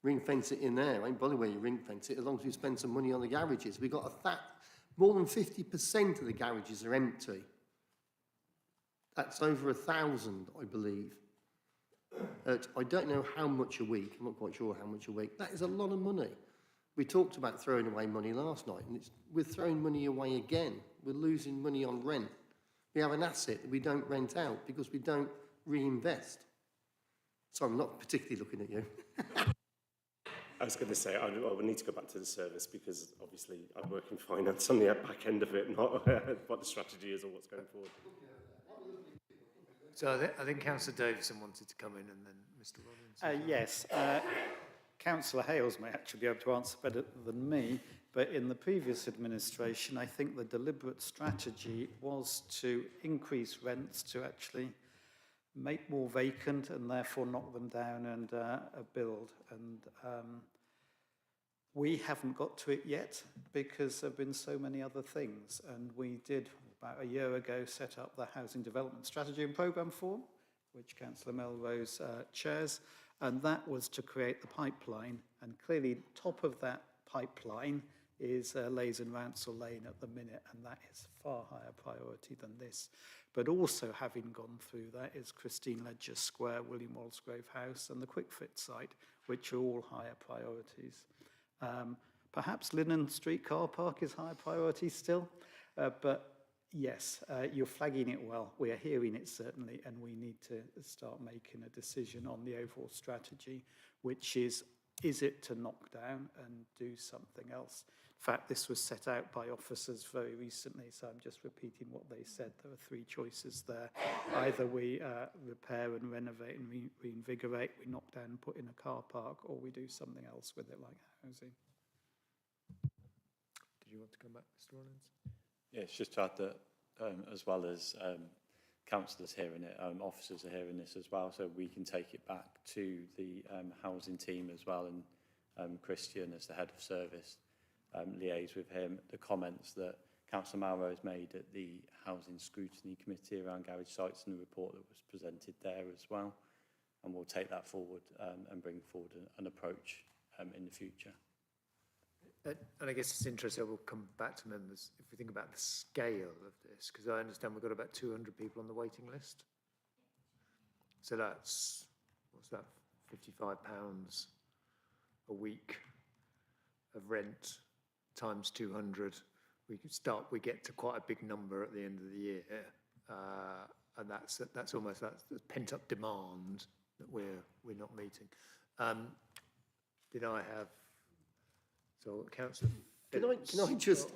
Ring fence it in there. Ain't bother where you ring fence it, as long as you spend some money on the garages. We've got more than 50% of the garages are empty. That's over 1,000, I believe. I don't know how much a week. I'm not quite sure how much a week. That is a lot of money. We talked about throwing away money last night, and we're throwing money away again. We're losing money on rent. We have an asset that we don't rent out because we don't reinvest. So I'm not particularly looking at you. I was going to say, I would need to go back to the service because obviously I work in finance on the back end of it, not what the strategy is or what's going forward. So I think Councillor Davison wanted to come in and then Mr Rollins. Yes, Councillor Hales may actually be able to answer better than me, but in the previous administration, I think the deliberate strategy was to increase rents to actually make more vacant and therefore knock them down and build. And we haven't got to it yet because there have been so many other things. And we did, about a year ago, set up the Housing Development Strategy and Programme Forum, which Councillor Melrose chairs. And that was to create the pipeline. And clearly, top of that pipeline is Lays and Ransell Lane at the minute, and that is far higher priority than this. But also having gone through that is Christine Ledger Square, William Walsgrove House, and the Quickfit site, which are all higher priorities. Perhaps Linen Street car park is higher priority still, but yes, you're flagging it well. We are hearing it certainly, and we need to start making a decision on the overall strategy, which is it to knock down and do something else? In fact, this was set out by officers very recently, so I'm just repeating what they said. There are 3 choices there. Either we repair and renovate and reinvigorate, we knock down and put in a car park, or we do something else with it like housing. Did you want to come back, Mr Rollins? Yeah, it's just to add that as well as councillors hearing it, officers are hearing this as well, so we can take it back to the housing team as well, and Christian, as the head of service, liaise with him. The comments that Councillor Malrose made at the Housing Scrutiny Committee around garage sites and the report that was presented there as well, and we'll take that forward and bring forward an approach in the future. And I guess it's interesting, we'll come back to members, if we think about the scale of this, because I understand we've got about 200 people on the waiting list. So that's, what's that, £55 a week of rent times 200. We get to quite a big number at the end of the year. And that's almost that pent-up demand that we're not meeting. Did I have... So, Councillor Can I just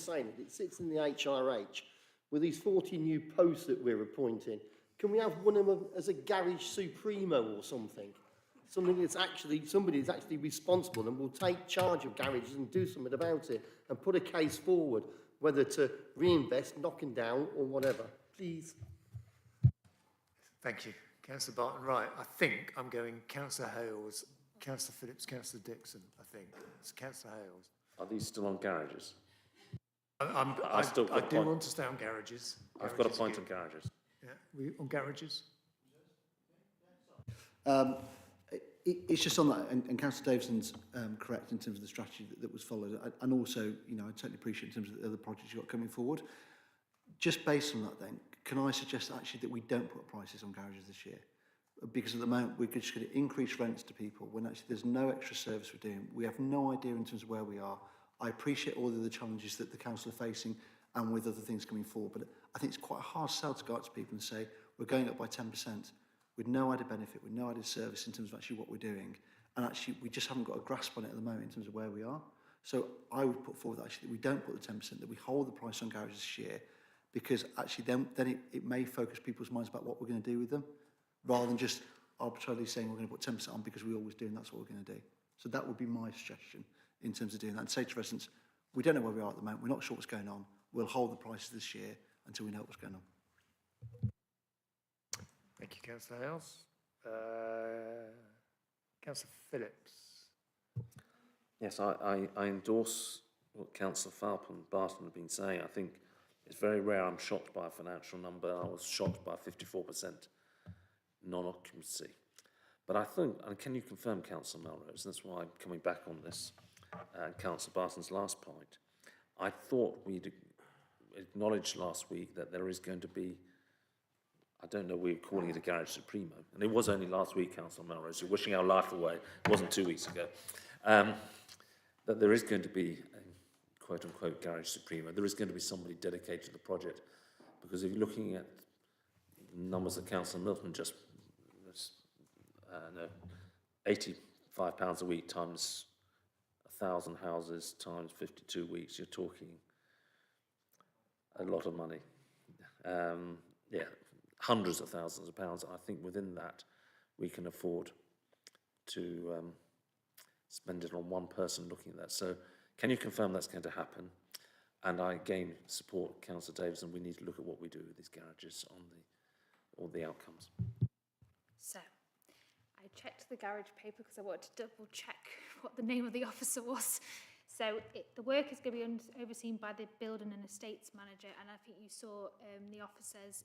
say that it sits in the HRH with these 40 new posts that we're appointing. Can we have one of them as a garage supremo or something? Somebody that's actually responsible and will take charge of garages and do something about it and put a case forward, whether to reinvest, knocking down or whatever. Please. Thank you. Councillor Barton, right. I think I'm going Councillor Hales, Councillor Phillips, Councillor Dixon, I think. It's Councillor Hales. Are these still on garages? I do want to stay on garages. I've got a point on garages. Yeah, we on garages? It's just on that, and Councillor Davison's correct in terms of the strategy that was followed, and also, you know, I totally appreciate in terms of the other projects you've got coming forward. Just based on that then, can I suggest actually that we don't put prices on garages this year? Because at the moment we're just going to increase rents to people when actually there's no extra service we're doing. We have no idea in terms of where we are. I appreciate all of the challenges that the council are facing and with other things coming forward, but I think it's quite a hard sell to go out to people and say we're going up by 10% with no added benefit, with no added service in terms of actually what we're doing, and actually we just haven't got a grasp on it at the moment in terms of where we are. So I would put forward actually that we don't put the 10%, that we hold the price on garages this year, because actually then it may focus people's minds about what we're going to do with them, rather than just arbitrarily saying we're going to put 10% on because we always do and that's what we're going to do. So that would be my suggestion in terms of doing that. And say to residents, we don't know where we are at the moment, we're not sure what's going on, we'll hold the prices this year until we know what's going on. Thank you, Councillor Hales. Councillor Phillips. Yes, I endorse what Councillor Falp and Barton have been saying. I think it's very rare I'm shocked by a financial number. I was shocked by 54% non-occupancy. But I think, and can you confirm, Councillor Melrose, that's why I'm coming back on this, Councillor Barton's last point, I thought we'd acknowledged last week that there is going to be, I don't know, we were calling it a garage supremo, and it was only last week, Councillor Melrose, you're wishing our life away, it wasn't 2 weeks ago, that there is going to be a quote-unquote garage supremo. There is going to be somebody dedicated to the project, because if you're looking at the numbers that Councillor Milton just, £85 a week times 1,000 houses times 52 weeks, you're talking a lot of money. Yeah, hundreds of thousands of pounds. I think within that we can afford to spend it on one person looking at that. So can you confirm that's going to happen? And I again support Councillor Davison. We need to look at what we do with these garages on all the outcomes. So, I checked the garage paper because I wanted to double check what the name of the officer was. So the work is going to be overseen by the building and estates manager, and I think you saw the officers,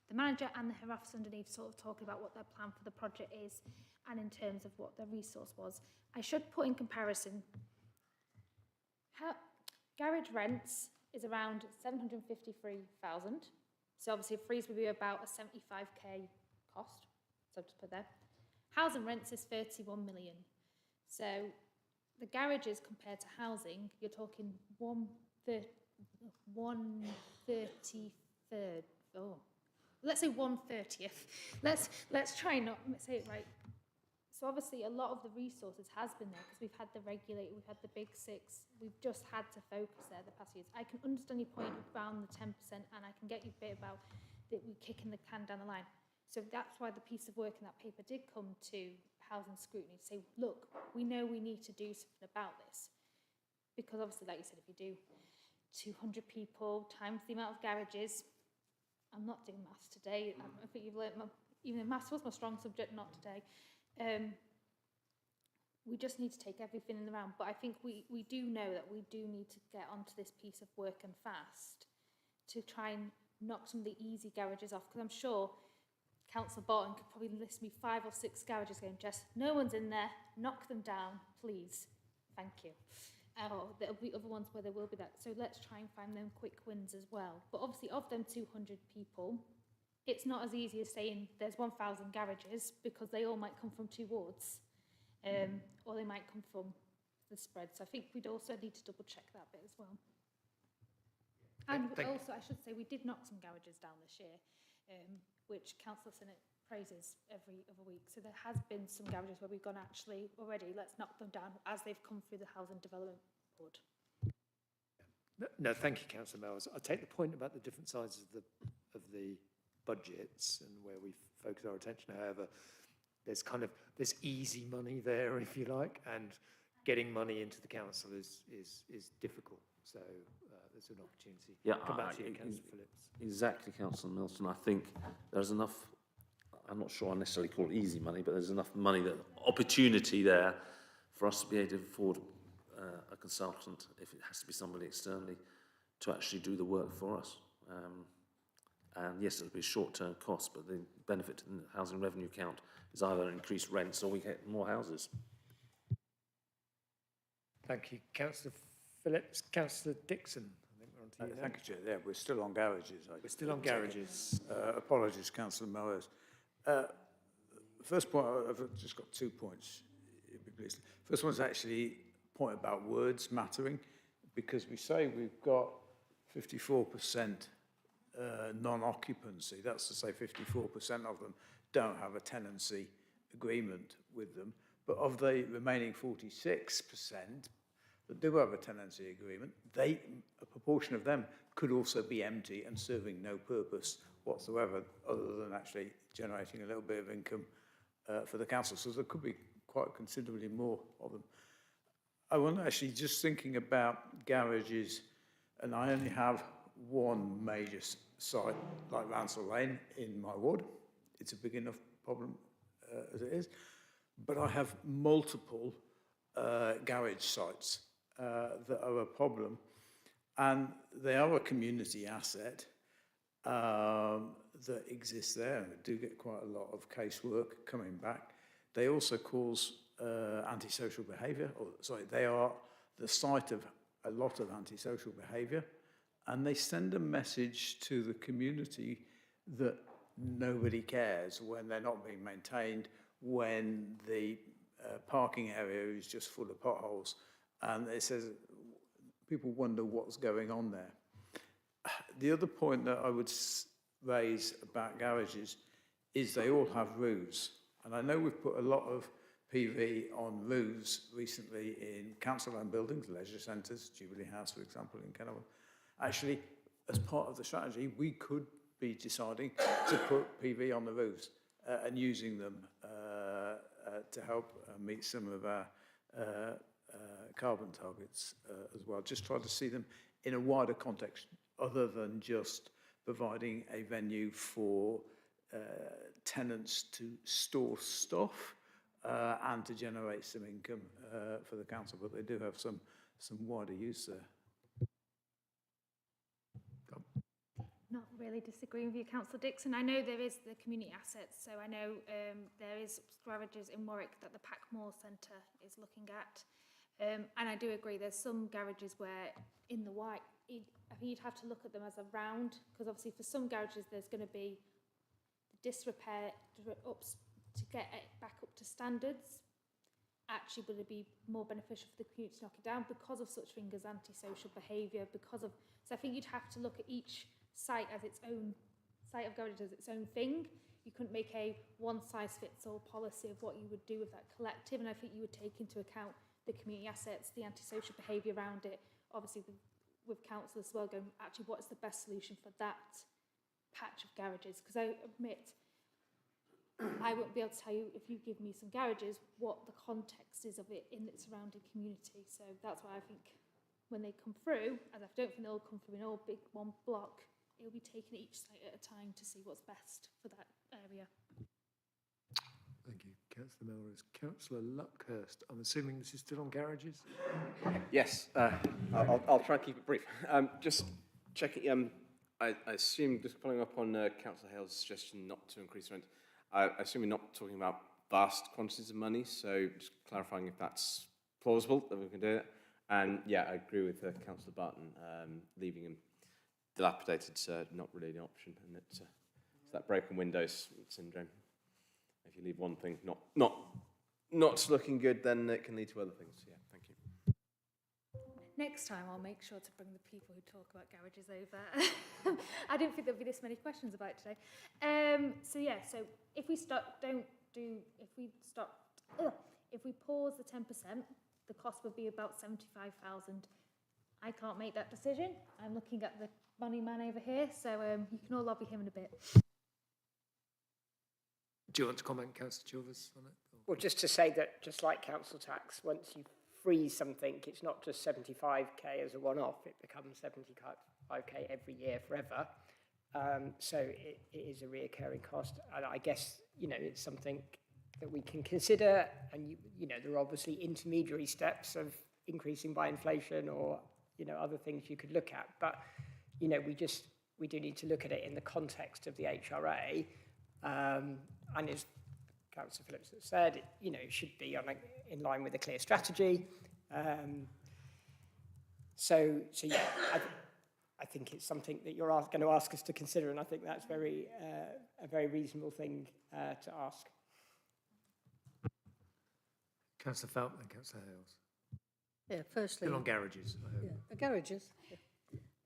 the manager and the head officer underneath sort of talking about what their plan for the project is and in terms of what their resource was. I should put in comparison, garage rents is around 753,000. So obviously a freeze would be about a 75k cost, so to put there. Housing rents is 31 million. So the garages compared to housing, you're talking 1/33rd. Oh, let's say 1/30th. Let's try not say it right. So obviously a lot of the resources has been there because we've had the regulator, we've had the big six, we've just had to focus there the past years. I can understand your point around the 10% and I can get your bit about that we're kicking the can down the line. So that's why the piece of work in that paper did come to housing scrutiny to say, look, we know we need to do something about this. Because obviously, like you said, if you do 200 people times the amount of garages, I'm not doing maths today. I think you've learnt even though maths was my strong subject, not today. We just need to take everything in the round. But I think we do know that we do need to get onto this piece of work and fast to try and knock some of the easy garages off. Because I'm sure Councillor Barton could probably list me 5 or 6 garages going, Jess, no one's in there, knock them down, please. Thank you. Or there'll be other ones where there will be that. So let's try and find them quick wins as well. But obviously of them 200 people, it's not as easy as saying there's 1,000 garages because they all might come from 2 wards. Or they might come from the spread. So I think we'd also need to double check that bit as well. And also, I should say, we did knock some garages down this year, which Councillor Sinnott praises every other week. So there has been some garages where we've gone, actually, already, let's knock them down as they've come through the Housing Development Board. No, thank you, Councillor Mells. I take the point about the different sizes of the budgets and where we focus our attention. However, there's kind of this easy money there, if you like, and getting money into the council is difficult. So there's an opportunity. Yeah, Come back to you, Councillor Phillips. Exactly, Councillor Milton. I think there's enough, I'm not sure I necessarily call it easy money, but there's enough money, opportunity there for us to be able to afford a consultant, if it has to be somebody externally, to actually do the work for us. And yes, it'll be a short-term cost, but the benefit to the housing revenue account is either increased rents or we get more houses. Thank you, Councillor Phillips. Councillor Dixon, I think we're on to you now. Thank you, Chair. Yeah, we're still on garages. We're still on garages. Apologies, Councillor Melrose. First point, I've just got 2 points, if you please. First one's actually a point about words mattering, because we say we've got 54% non-occupancy. That's to say 54% of them don't have a tenancy agreement with them. But of the remaining 46% that do have a tenancy agreement, a proportion of them could also be empty and serving no purpose whatsoever other than actually generating a little bit of income for the council. So there could be quite considerably more of them. I want actually just thinking about garages, and I only have one major site like Ransell Lane in my ward. It's a big enough problem as it is. But I have multiple garage sites that are a problem, and they are a community asset that exists there, and we do get quite a lot of casework coming back. They also cause antisocial behaviour, or sorry, they are the site of a lot of antisocial behaviour, and they send a message to the community that nobody cares when they're not being maintained, when the parking area is just full of potholes, and it says people wonder what's going on there. The other point that I would raise about garages is they all have roofs, and I know we've put a lot of PV on roofs recently in council-owned buildings, leisure centres, Jubilee House, for example, in Kenilworth. Actually, as part of the strategy, we could be deciding to put PV on the roofs and using them to help meet some of our carbon targets as well. Just try to see them in a wider context other than just providing a venue for tenants to store stuff and to generate some income for the council, but they do have some wider use there. Not really disagreeing with you, Councillor Dixon. I know there is the community assets, so I know there is garages in Warwick that the Packmore Centre is looking at. And I do agree, there's some garages where in the white, I think you'd have to look at them as a round, because obviously for some garages there's going to be the disrepair ups to get it back up to standards. Actually, would it be more beneficial for the community to knock it down because of such things as antisocial behaviour, so I think you'd have to look at each site as its own, site of garage as its own thing. You couldn't make a one-size-fits-all policy of what you would do with that collective, and I think you would take into account the community assets, the antisocial behaviour around it, obviously with council as well, going, actually, what's the best solution for that patch of garages? Because I admit, I won't be able to tell you, if you give me some garages, what the context is of it in its surrounding community. So that's why I think when they come through, and I don't think they'll come through in all big one block, it'll be taken each site at a time to see what's best for that area. Thank you, Councillor Melrose. Councillor Luckhurst, I'm assuming this is still on garages? Yes, I'll try and keep it brief. Just checking, I assume, just following up on Councillor Hale's suggestion not to increase rent, I assume you're not talking about vast quantities of money, so just clarifying if that's plausible, that we can do it. And yeah, I agree with Councillor Barton, leaving them dilapidated not really an option, and it's that broken windows syndrome. If you leave one thing not looking good, then it can lead to other things. Yeah, thank you. Next time I'll make sure to bring the people who talk about garages over. I didn't think there'd be this many questions about it today. So yeah, so if we pause the 10%, the cost would be about 75,000. I can't make that decision. I'm looking at the money man over here, so you can all lobby him in a bit. Do you want to comment, Councillor Chilvers, on it? Well, just to say that, just like council tax, once you freeze something, it's not just 75k as a one-off, it becomes 75k every year forever. So it is a reoccurring cost. And I guess, it's something that we can consider. And, there are obviously intermediary steps of increasing by inflation or, other things you could look at. But, we do need to look at it in the context of the HRA. And as Councillor Phillips has said, it should be in line with a clear strategy. So yeah, I think it's something that you're going to ask us to consider, and I think that's a very reasonable thing to ask. Councillor Falconer and Councillor Hales. Yeah, firstly... Still on garages, I hope. Yeah, the garages. Yeah.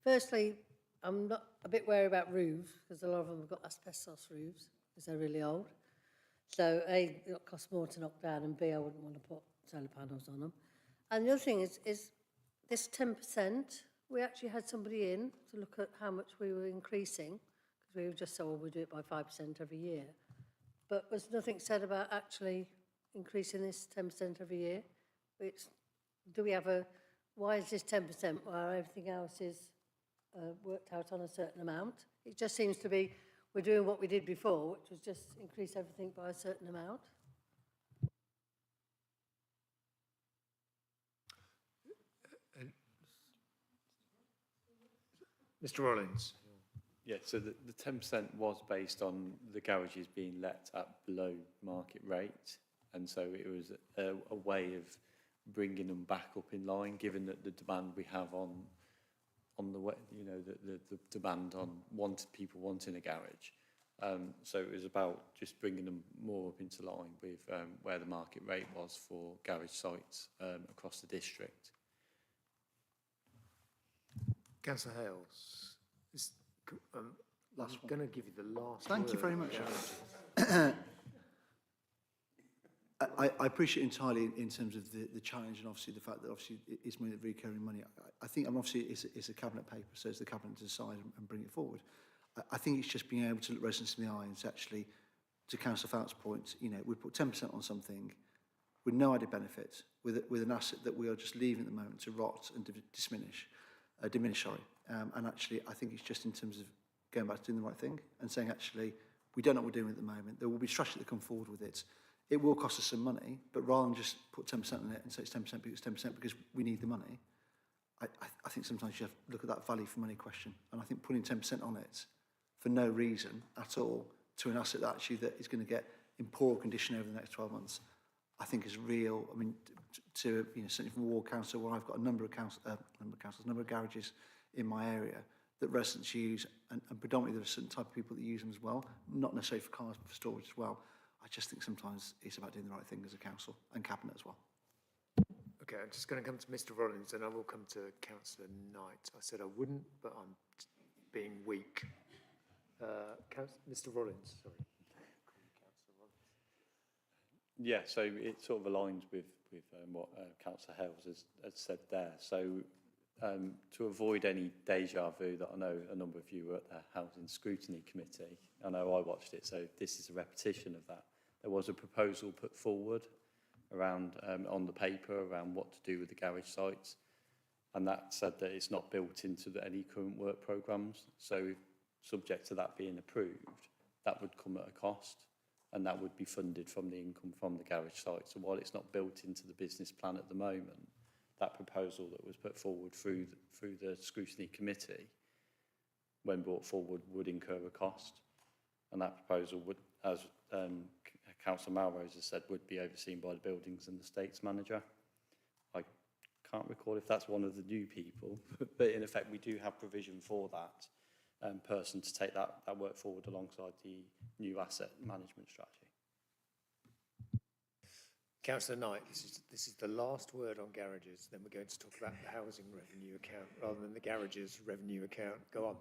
Firstly, I'm not a bit wary about roofs, because a lot of them have got asbestos roofs, because they're really old. So, A, it costs more to knock down, and B, I wouldn't want to put solar panels on them. And the other thing is this 10%, we actually had somebody in to look at how much we were increasing, because we were just said, well, we'll do it by 5% every year. But there's nothing said about actually increasing this 10% every year. Why is this 10% while everything else is worked out on a certain amount? It just seems to be, we're doing what we did before, which was just increase everything by a certain amount. Mr. Rollins. Yeah, so the 10% was based on the garages being let at below market rate. And so it was a way of bringing them back up in line, given that the demand we have on the way, the demand on people wanting a garage. So it was about just bringing them more up into line with where the market rate was for garage sites across the district. Councillor Hales, I'm going to give you the last Thank you word very on much. garages. I appreciate entirely in terms of the challenge and obviously the fact that obviously it's money, recurring money. I think obviously it's a cabinet paper, so it's the cabinet to decide and bring it forward. I think it's just being able to look residents in the eye and to actually, to Councillor Fout's point, we put 10% on something with no added benefit, with an asset that we are just leaving at the moment to rot and diminish. And actually, I think it's just in terms of going back to doing the right thing and saying, actually, we don't know what we're doing at the moment. There will be strategy that come forward with it. It will cost us some money, but rather than just put 10% on it and say it's 10% because it's 10% because we need the money, I think sometimes you have to look at that value for money question. And I think putting 10% on it for no reason at all to an asset that actually that is going to get in poor condition over the next 12 months, I think is real. I mean, certainly from Ward Council, where I've got a number of garages in my area that residents use, and predominantly there are certain type of people that use them as well, not necessarily for cars, but for storage as well. I just think sometimes it's about doing the right thing as a council and cabinet as well. Okay, I'm just going to come to Mr. Rollins and I will come to Councillor Knight. I said I wouldn't, but I'm being weak. Mr. Rollins, sorry. Yeah, so it sort of aligns with what Councillor Hales has said there. So to avoid any deja vu that I know a number of you were at the Housing Scrutiny Committee, I know I watched it, so this is a repetition of that. There was a proposal put forward around on the paper around what to do with the garage sites, and that said that it's not built into any current work programmes. So subject to that being approved, that would come at a cost, and that would be funded from the income from the garage site. So while it's not built into the business plan at the moment, that proposal that was put forward through the scrutiny committee, when brought forward, would incur a cost. And that proposal would, as Councillor Melrose has said, would be overseen by the Buildings and Estates Manager. I can't recall if that's one of the new people, but in effect we do have provision for that person to take that work forward alongside the new asset management strategy. Councillor Knight, this is the last word on garages. Then we're going to talk about the housing revenue account rather than the garages revenue account. Go on.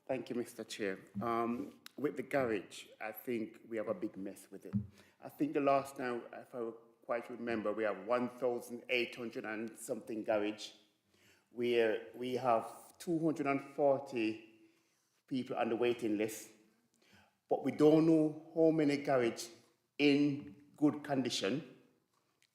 Thank you, Mr. Chair. With the garage, I think we have a big mess with it. I think the last now, if I quite remember, we have 1,800 and something garage, where we have 240 people on the waiting list, but we don't know how many garage in good condition,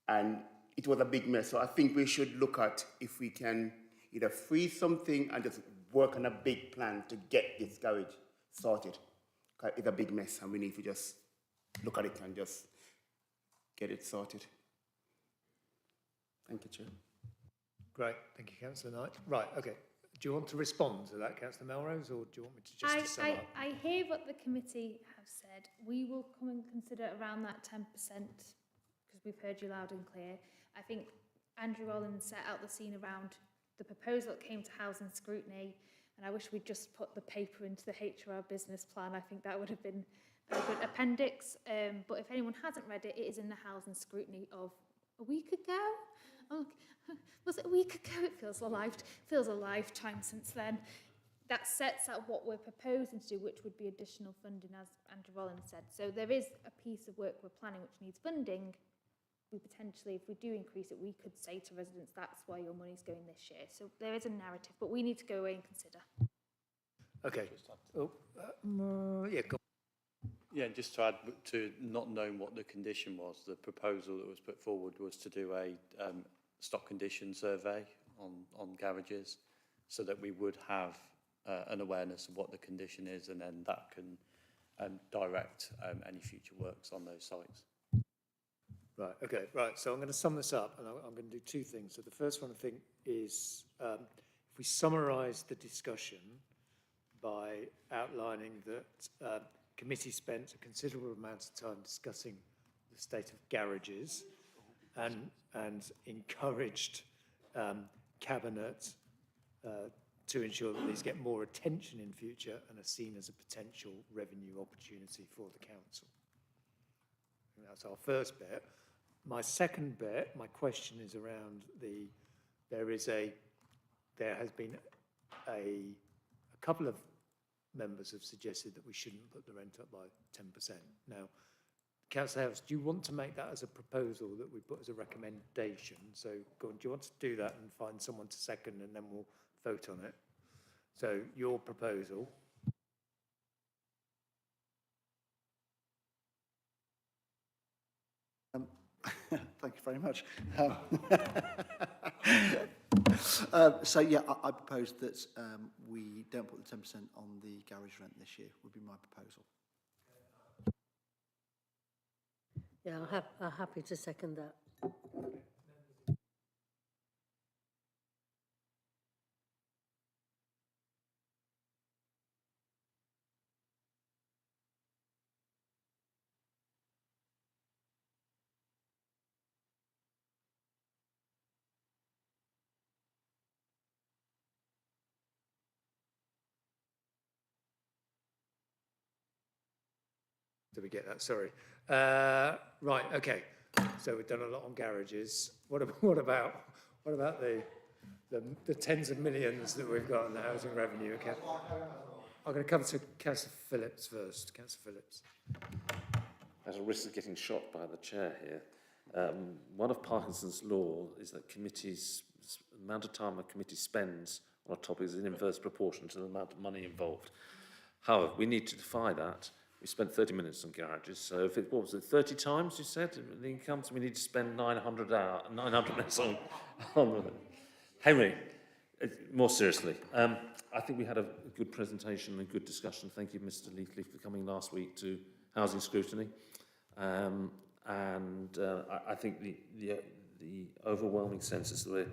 and it was a big mess. So I think we should look at if we can either freeze something and just work on a big plan to get this garage sorted. It's a big mess, and we need to just look at it and just get it sorted. Thank you, Chair. Great, thank you, Councillor Knight. Right, okay. Do you want to respond to that, Councillor Melrose, or do you want me to just sum up? I hear what the committee have said. We will come and consider around that 10% because we've heard you loud and clear. I think Andrew Rollins set out the scene around the proposal that came to housing scrutiny, and I wish we'd just put the paper into the HR business plan. I think that would have been a good appendix. But if anyone hasn't read it, it is in the housing scrutiny of a week ago. Oh, was it a week ago? It feels a lifetime since then. That sets out what we're proposing to do, which would be additional funding, as Andrew Rollins said. So there is a piece of work we're planning which needs funding. We potentially, if we do increase it, we could say to residents, that's why your money's going this year. So there is a narrative, but we need to go away and consider. Okay. Yeah, go on. Yeah, just to add to not knowing what the condition was, the proposal that was put forward was to do a stock condition survey on garages so that we would have an awareness of what the condition is, and then that can direct any future works on those sites. Right, okay, right. So I'm going to sum this up, and I'm going to do two things. So the first one, I think, is if we summarise the discussion by outlining that committee spent a considerable amount of time discussing the state of garages and encouraged Cabinet to ensure that these get more attention in future and are seen as a potential revenue opportunity for the council. And that's our first bit. My second bit, my question is around there has been a couple of members have suggested that we shouldn't put the rent up by 10%. Now, Councillor House, do you want to make that as a proposal that we put as a recommendation? So, go on, do you want to do that and find someone to second, and then we'll vote on it? So, your proposal. Thank you very much. So, yeah, I propose that we don't put the 10% on the garage rent this year, would be my proposal. Yeah, I'm happy to second that. Did we get that? Sorry. Right, okay. So we've done a lot on garages. What about the tens of millions that we've got in the housing revenue account? I'm going to come to Councillor Phillips first. Councillor Phillips. At a risk of getting shot by the chair here, one of Parkinson's law is that committees, the amount of time a committee spends on a topic is in inverse proportion to the amount of money involved. However, we need to defy that. We spent 30 minutes on garages, so if it, what was it, 30 times you said the incomes, we need to spend 900 minutes on Henry, More seriously, I think we had a good presentation and good discussion. Thank you, Mr. Leafley, for coming last week to housing scrutiny. I think the overwhelming sense is that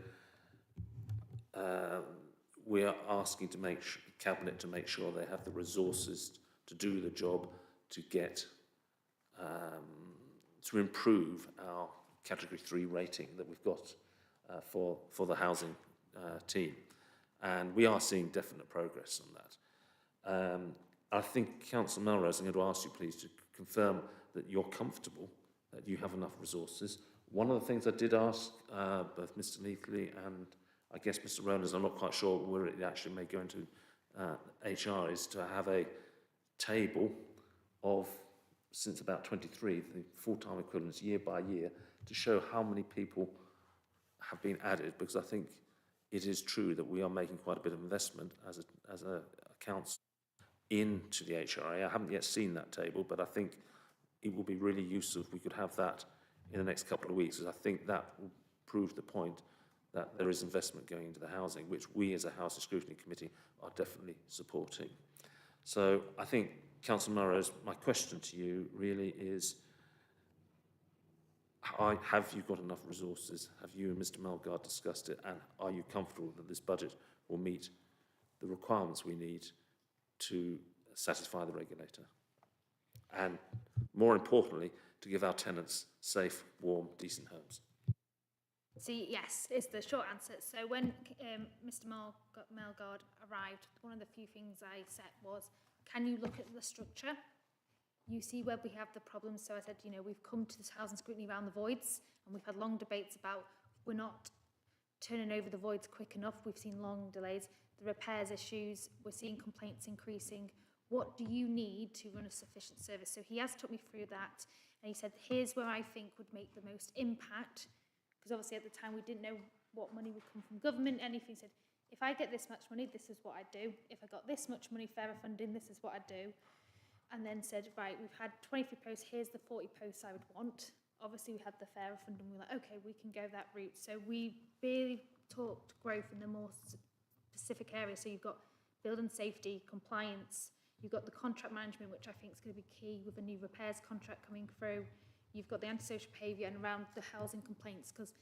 we are asking to make Cabinet to make sure they have the resources to do the job, to get to improve our Category 3 rating that we've got for the housing team. And we are seeing definite progress on that. I think, Councillor Melrose, I'm going to ask you please to confirm that you're comfortable that you have enough resources. One of the things I did ask both Mr. Leafley and I guess Mr. Rowlands, I'm not quite sure where it actually may go into HR, is to have a table of, since about 23, the full-time equivalents year by year, to show how many people have been added, because I think it is true that we are making quite a bit of investment as a council into the HRA. I haven't yet seen that table, but I think it will be really useful if we could have that in the next couple of weeks, because I think that will prove the point that there is investment going into the housing, which we as a Housing Scrutiny Committee are definitely supporting. So I think, Councillor Melrose, my question to you really is, have you got enough resources? Have you and Mr. Melgard discussed it? And are you comfortable that this budget will meet the requirements we need to satisfy the regulator? And more importantly, to give our tenants safe, warm, decent homes. So yes, is the short answer. So when Mr. Melgard arrived, one of the few things I said was, can you look at the structure? You see where we have the problems. So I said, you know, we've come to this housing scrutiny around the voids, and we've had long debates about we're not turning over the voids quick enough. We've seen long delays. The repairs issues, we're seeing complaints increasing. What do you need to run a sufficient service? So he has took me through that, and he said, here's where I think would make the most impact. Because obviously at the time we didn't know what money would come from government, anything. He said, if I get this much money, this is what I do. If I got this much money fairer funding, this is what I do. And then said, right, we've had 23 posts, here's the 40 posts I would want. Obviously we had the fairer funding, we were like, okay, we can go that route. So we really talked growth in the more specific areas. So you've got building safety, compliance, you've got the contract management, which I think is going to be key with a new repairs contract coming through. You've got the antisocial behaviour and around the housing complaints, because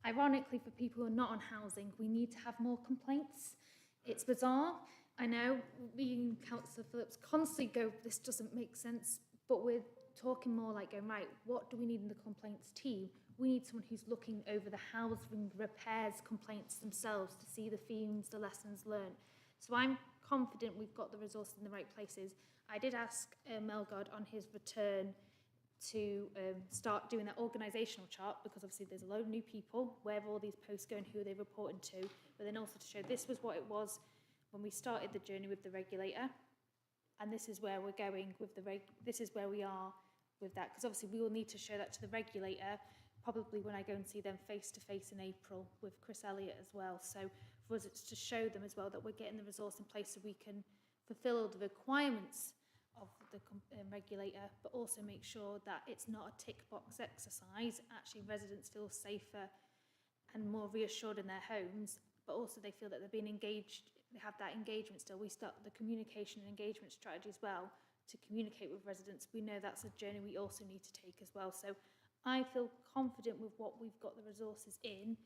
ironically for people who are not on housing, we need to have more complaints. It's bizarre. I know me and Councillor Phillips constantly go, this doesn't make sense, but we're talking more like going, right, what do we need in the complaints team? We need someone who's looking over the housing repairs complaints themselves to see the themes, the lessons learned. So I'm confident we've got the resources in the right places. I did ask Melgard on his return to start doing that organisational chart, because obviously there's a load of new people, where have all these posts going, who are they reporting to, but then also to show this was what it was when we started the journey with the regulator, and this is where we're going with this is where we are with that, because obviously we will need to show that to the regulator, probably when I go and see them face to face in April with Chris Elliott as well. So for us it's to show them as well that we're getting the resource in place so we can fulfil the requirements of the regulator, but also make sure that it's not a tick box exercise. Actually residents feel safer and more reassured in their homes, but also they feel that they're being engaged, they have that engagement still. We start the communication and engagement strategy as well to communicate with residents. We know that's a journey we also need to take as well. So I feel confident with what we've got the resources in.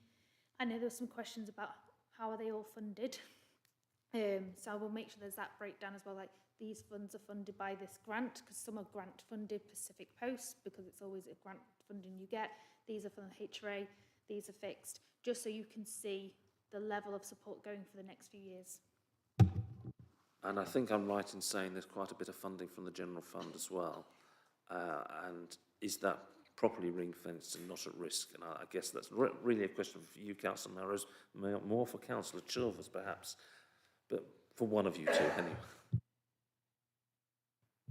I know there's some questions about how are they all funded. So I will make sure there's that breakdown as well, like these funds are funded by this grant, because some are grant funded specific posts, because it's always a grant funding you get. These are from the HRA, these are fixed, just so you can see the level of support going for the next few years. And I think I'm right in saying there's quite a bit of funding from the general fund as well. And is that properly ring-fenced and not at risk? And I guess that's really a question for you, Councillor Melrose, more for Councillor Chilvers perhaps, but for one of you two, anyway.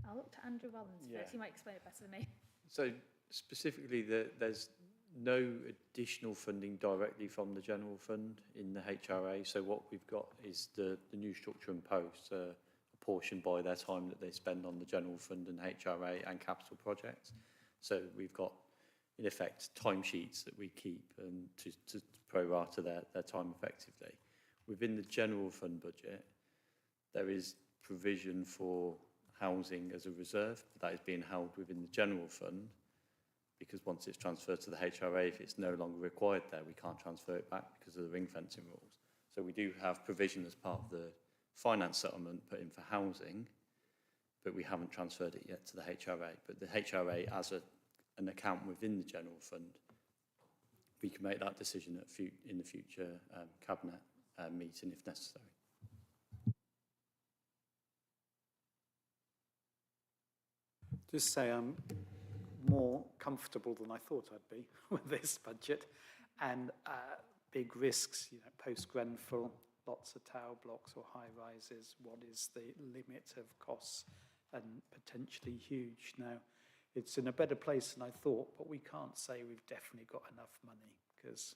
I'll look to Andrew Rollins first, he might explain it better than me. So specifically, there's no additional funding directly from the general fund in the HRA. So what we've got is the new structure and posts apportioned by their time that they spend on the general fund and HRA and capital projects. So we've got, in effect, timesheets that we keep and to pro rata their time effectively. within the general fund budget, there is provision for housing as a reserve, but that is being held within the general fund, because once it's transferred to the HRA, if it's no longer required there, we can't transfer it back because of the ring fencing rules. So we do have provision as part of the finance settlement put in for housing, but we haven't transferred it yet to the HRA. But the HRA, as an account within the general fund, we can make that decision in the future cabinet meeting if necessary. Just say I'm more comfortable than I thought I'd be with this budget, and big risks, you know, post-Grenfell, lots of tower blocks or high rises. What is the limit of costs? And potentially huge. Now, it's in a better place than I thought, but we can't say we've definitely got enough money because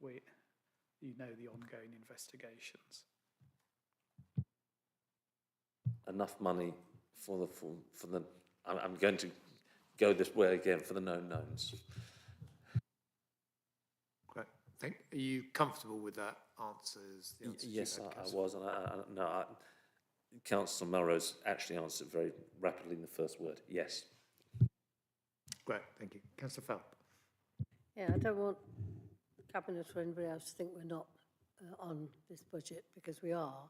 you know the ongoing investigations. Enough money for the I'm going to go this way again, for the known knowns. Great. Are you comfortable with that answer? Yes, I was. And Councillor Melrose actually answered very rapidly in the first word. Yes. Great, thank you. Councillor Falp. Yeah, I don't want Cabinet or anybody else to think we're not on this budget, because we are.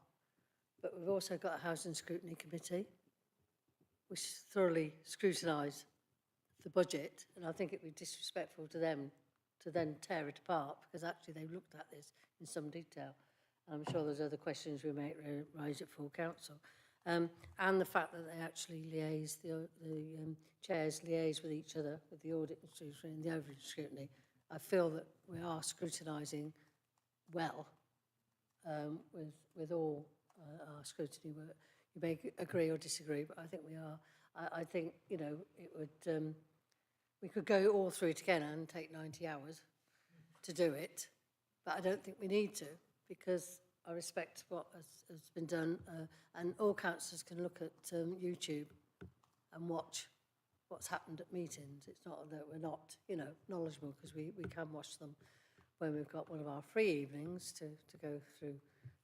But we've also got a Housing Scrutiny Committee, which thoroughly scrutinise the budget, and I think it would be disrespectful to them to then tear it apart, because actually they've looked at this in some detail. I'm sure there's other questions we may raise at full council. And the fact that they actually liaise, the chairs liaise with each other, with the audit scrutiny and the overall scrutiny. I feel that we are scrutinising well with all our scrutiny work. You may agree or disagree, but I think we are. I think, you know, it would, we could go all through it again and take 90 hours to do it, but I don't think we need to, because I respect what has been done, and all councillors can look at YouTube and watch what's happened at meetings. It's not that we're not, you know, knowledgeable, because we can watch them when we've got one of our free evenings to go through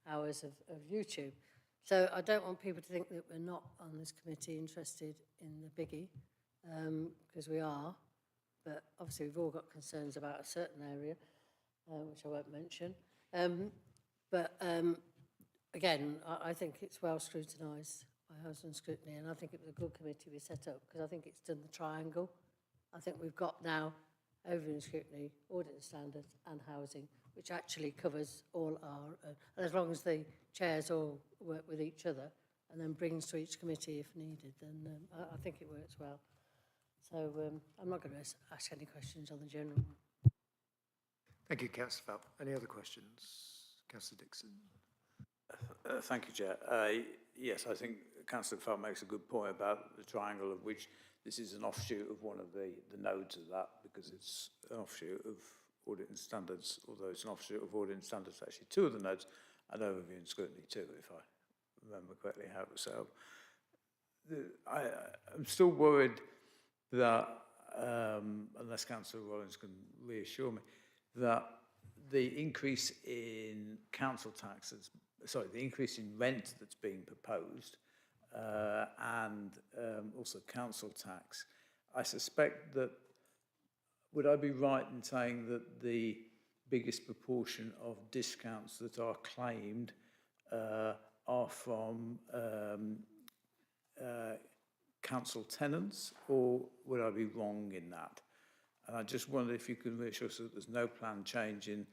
hours of YouTube. So I don't want people to think that we're not on this committee interested in the biggie, because we are, but obviously we've all got concerns about a certain area, which I won't mention. Again, I think it's well scrutinised by Housing Scrutiny, and I think it was a good committee we set up, because I think it's done the triangle. I think we've got now Overview Scrutiny, Audit and Standards and Housing, which actually covers all our, and as long as the chairs all work with each other and then brings to each committee if needed, then I think it works well. So I'm not going to ask any questions on the general one. Thank you, Councillor Falp. Any other questions? Councillor Dixon. Thank you, Chair. Yes, I think Councillor Falp makes a good point about the triangle, of which this is an offshoot of one of the nodes of that, because it's an offshoot of Audit and Standards, although it's an offshoot of Audit and Standards, actually two of the nodes, and Overview and Scrutiny too, if I remember correctly how it was set up. I'm still worried that, unless Councillor Rollins can reassure me, that the increase in council taxes, the increase in rent that's being proposed, and also council tax, I suspect that, would I be right in saying that the biggest proportion of discounts that are claimed are from council tenants, or would I be wrong in that? And I just wonder if you can reassure us that there's no planned change in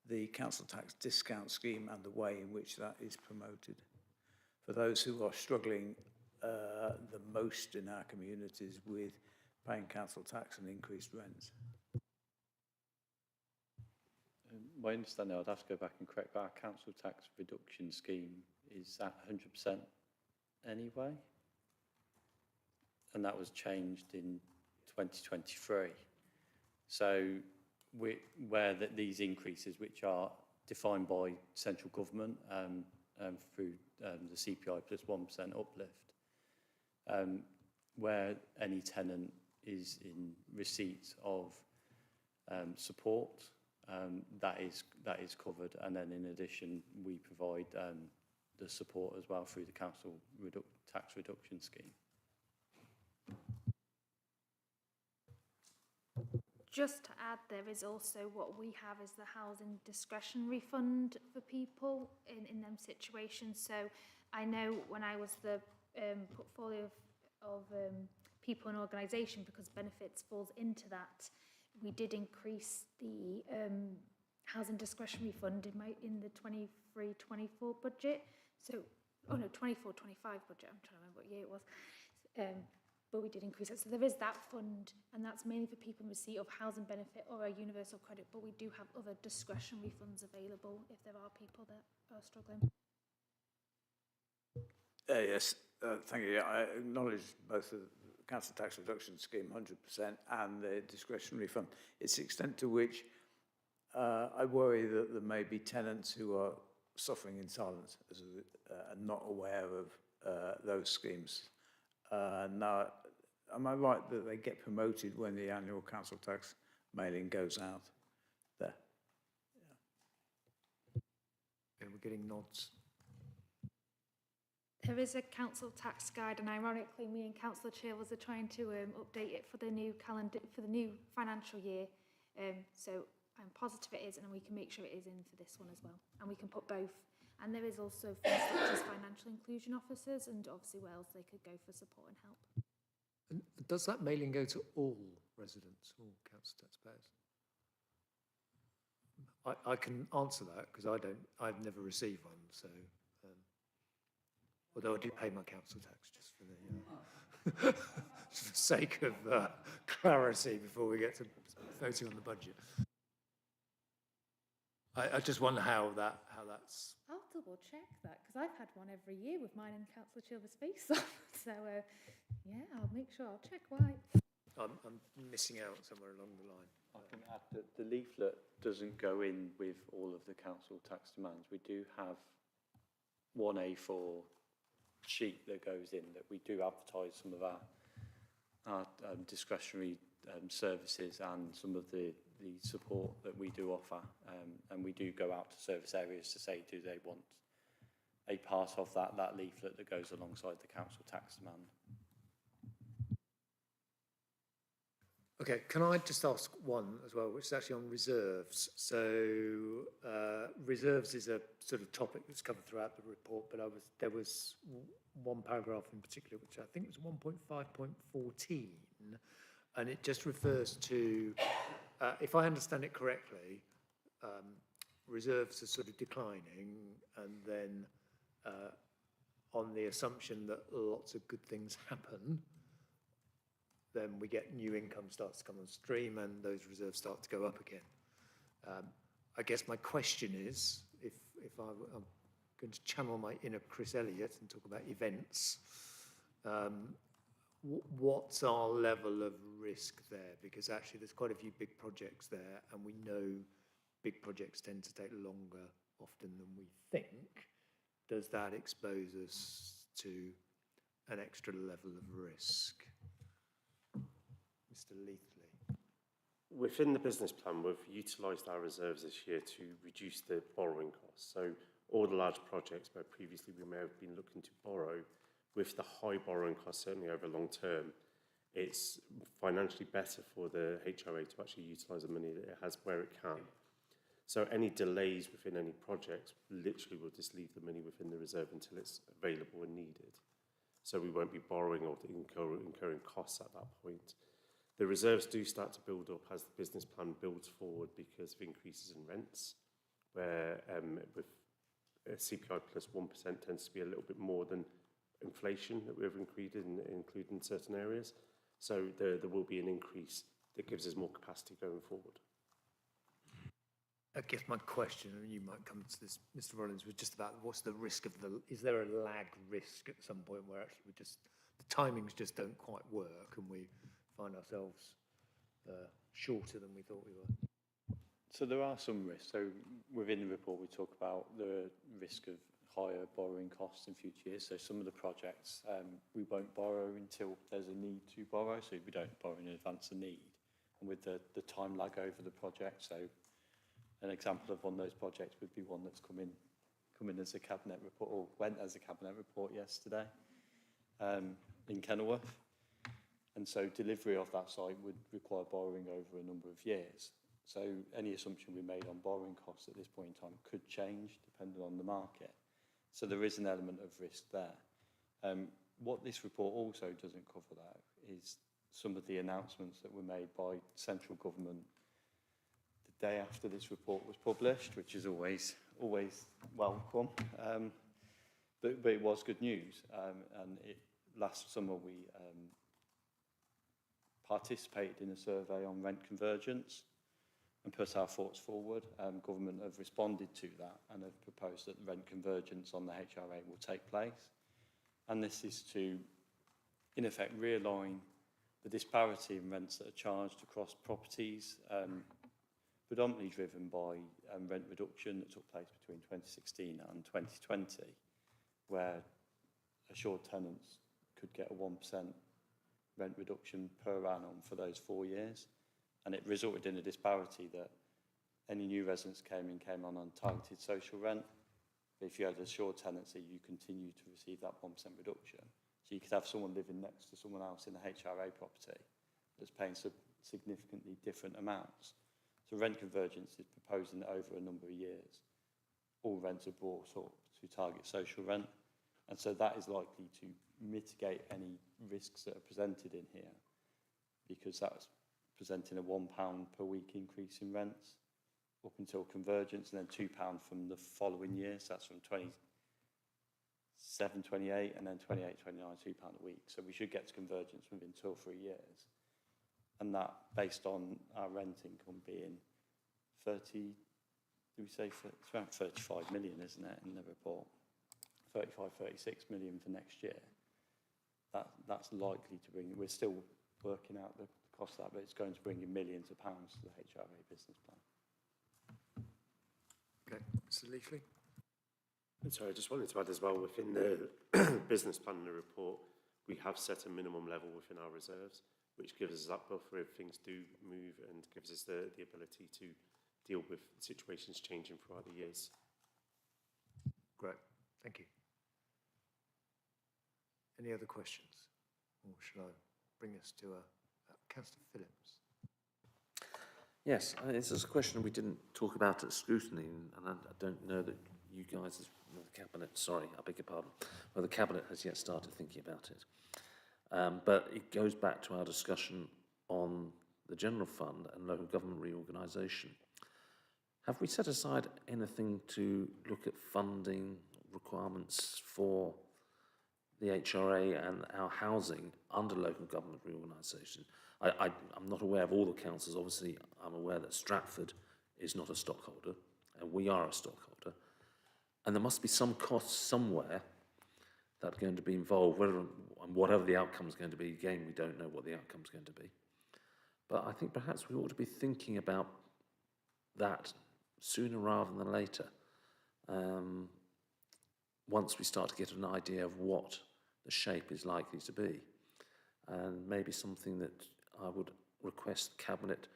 the council tax discount scheme and the way in which that is promoted for those who are struggling the most in our communities with paying council tax and increased rents. My understanding, I'd have to go back and correct, but our council tax reduction scheme is at 100% anyway. And that was changed in 2023. So where these increases, which are defined by central government through the CPI plus 1% uplift, where any tenant is in receipt of support that is covered. And then in addition, we provide the support as well through the council tax reduction scheme. Just to add, there is also what we have is the housing discretionary fund for people in them situations. So I know when I was the portfolio of people and organisation, because benefits falls into that, we did increase the housing discretionary fund in the 23-24 budget. So, oh no, 24-25 budget. I'm trying to remember what year it was. But we did increase it. So there is that fund, and that's mainly for people in receipt of housing benefit or a universal credit, but we do have other discretionary funds available if there are people that are struggling. Yes, thank you. I acknowledge both the council tax reduction scheme 100% and the discretionary fund. It's the extent to which I worry that there may be tenants who are suffering in silence and not aware of those schemes. Now, am I right that they get promoted when the annual council tax mailing goes out there? Yeah, we're getting nods. There is a council tax guide, and ironically, me and Councillor Chilvers are trying to update it for the new calendar, for the new financial year. So I'm positive it is, and we can make sure it is in for this one as well. And we can put both. And there is also things such as financial inclusion officers, and obviously where else they could go for support and help. And does that mailing go to all residents, all council taxpayers? I can answer that because I've never received one. So, although I do pay my council tax, just for the for the sake of clarity before we get to voting on the budget. I just wonder how that's. I'll double check that, because I've had one every year with mine and Councillor Chilvers' face on. So, yeah, I'll make sure, I'll check why. I'm missing out somewhere along the line. I can add that the leaflet doesn't go in with all of the council tax demands. We do have one A4 sheet that goes in that we do advertise some of our discretionary services and some of the support that we do offer, and we do go out to service areas to say, do they want a part of that leaflet that goes alongside the council tax demand. Okay, can I just ask one as well, which is actually on reserves. So reserves is a sort of topic that's covered throughout the report, but there was one paragraph in particular, which I think was 1.5.14, and it just refers to, if I understand it correctly, reserves are sort of declining, and then on the assumption that lots of good things happen, then we get new income starts to come on stream and those reserves start to go up again. I guess my question is, if I'm going to channel my inner Chris Elliott and talk about events, what's our level of risk there? Because actually there's quite a few big projects there, and we know big projects tend to take longer often than we think. Does that expose us to an extra level of risk? Mr. Leithley. Within the business plan, we've utilised our reserves this year to reduce the borrowing costs. So all the large projects where previously we may have been looking to borrow, with the high borrowing costs, certainly over long term, it's financially better for the HOA to actually utilise the money that it has where it can. So any delays within any projects, literally will just leave the money within the reserve until it's available and needed. So we won't be borrowing or incurring costs at that point. The reserves do start to build up as the business plan builds forward because of increases in rents, where with CPI plus 1% tends to be a little bit more than inflation that we've included in certain areas. So there will be an increase that gives us more capacity going forward. I guess my question, and you might come to this, Mr. Rollins, was just about what's the risk of is there a lag risk at some point where actually the timings just don't quite work and we find ourselves shorter than we thought we were? So there are some risks. So within the report, we talk about the risk of higher borrowing costs in future years. So some of the projects, we won't borrow until there's a need to borrow. So we don't borrow in advance of need. And with the time lag over the project, so an example of one of those projects would be one that's come in as a cabinet report, or went as a cabinet report yesterday, in Kenilworth. And so delivery of that site would require borrowing over a number of years. So any assumption we made on borrowing costs at this point in time could change depending on the market. So there is an element of risk there. What this report also doesn't cover that is some of the announcements that were made by central government the day after this report was published, which is always welcome. But it was good news. And last summer we participated in a survey on rent convergence and put our thoughts forward. Government have responded to that and have proposed that rent convergence on the HRA will take place. And this is to, in effect, realign the disparity in rents that are charged across properties, predominantly driven by rent reduction that took place between 2016 and 2020, where assured tenants could get a 1% rent reduction per annum for those 4 years. And it resulted in a disparity that any new residents came on targeted social rent. But if you had assured tenancy, you continue to receive that 1% reduction. So you could have someone living next to someone else in a HRA property that's paying significantly different amounts. So rent convergence is proposing that over a number of years, all rents are brought up to target social rent. And so that is likely to mitigate any risks that are presented in here, because that's presenting a £1 per week increase in rents up until convergence, and then £2 from the following year. So that's from 27, 28, and then 28, 29, £2 a week. So we should get to convergence within 2 or 3 years. And that based on our rent income being 30, do we say, it's around 35 million, isn't it, in the report? 35, 36 million for next year. That's likely to bring, we're still working out the cost of that, but it's going to bring in millions of pounds to the HRA business plan. Okay, Mr. Leafley. And sorry, I just wanted to add as well, within the business plan and the report, we have set a minimum level within our reserves, which gives us that buffer if things do move and gives us the ability to deal with situations changing throughout the years. Great, thank you. Any other questions? Or should I bring us to Councillor Phillips? Yes, this is a question we didn't talk about at scrutiny, and I don't know that you guys, as the Cabinet, sorry, I beg your pardon, well, the Cabinet has yet started thinking about it. But it goes back to our discussion on the General Fund and local government reorganisation. Have we set aside anything to look at funding requirements for the HRA and our housing under local government reorganisation? I'm not aware of all the councils. Obviously, I'm aware that Stratford is not a stockholder, and we are a stockholder. And there must be some costs somewhere that are going to be involved, whatever the outcome is going to be. Again, we don't know what the outcome is going to be. But I think perhaps we ought to be thinking about that sooner rather than later, once we start to get an idea of what the shape is likely to be. And maybe something that I would request the Cabinet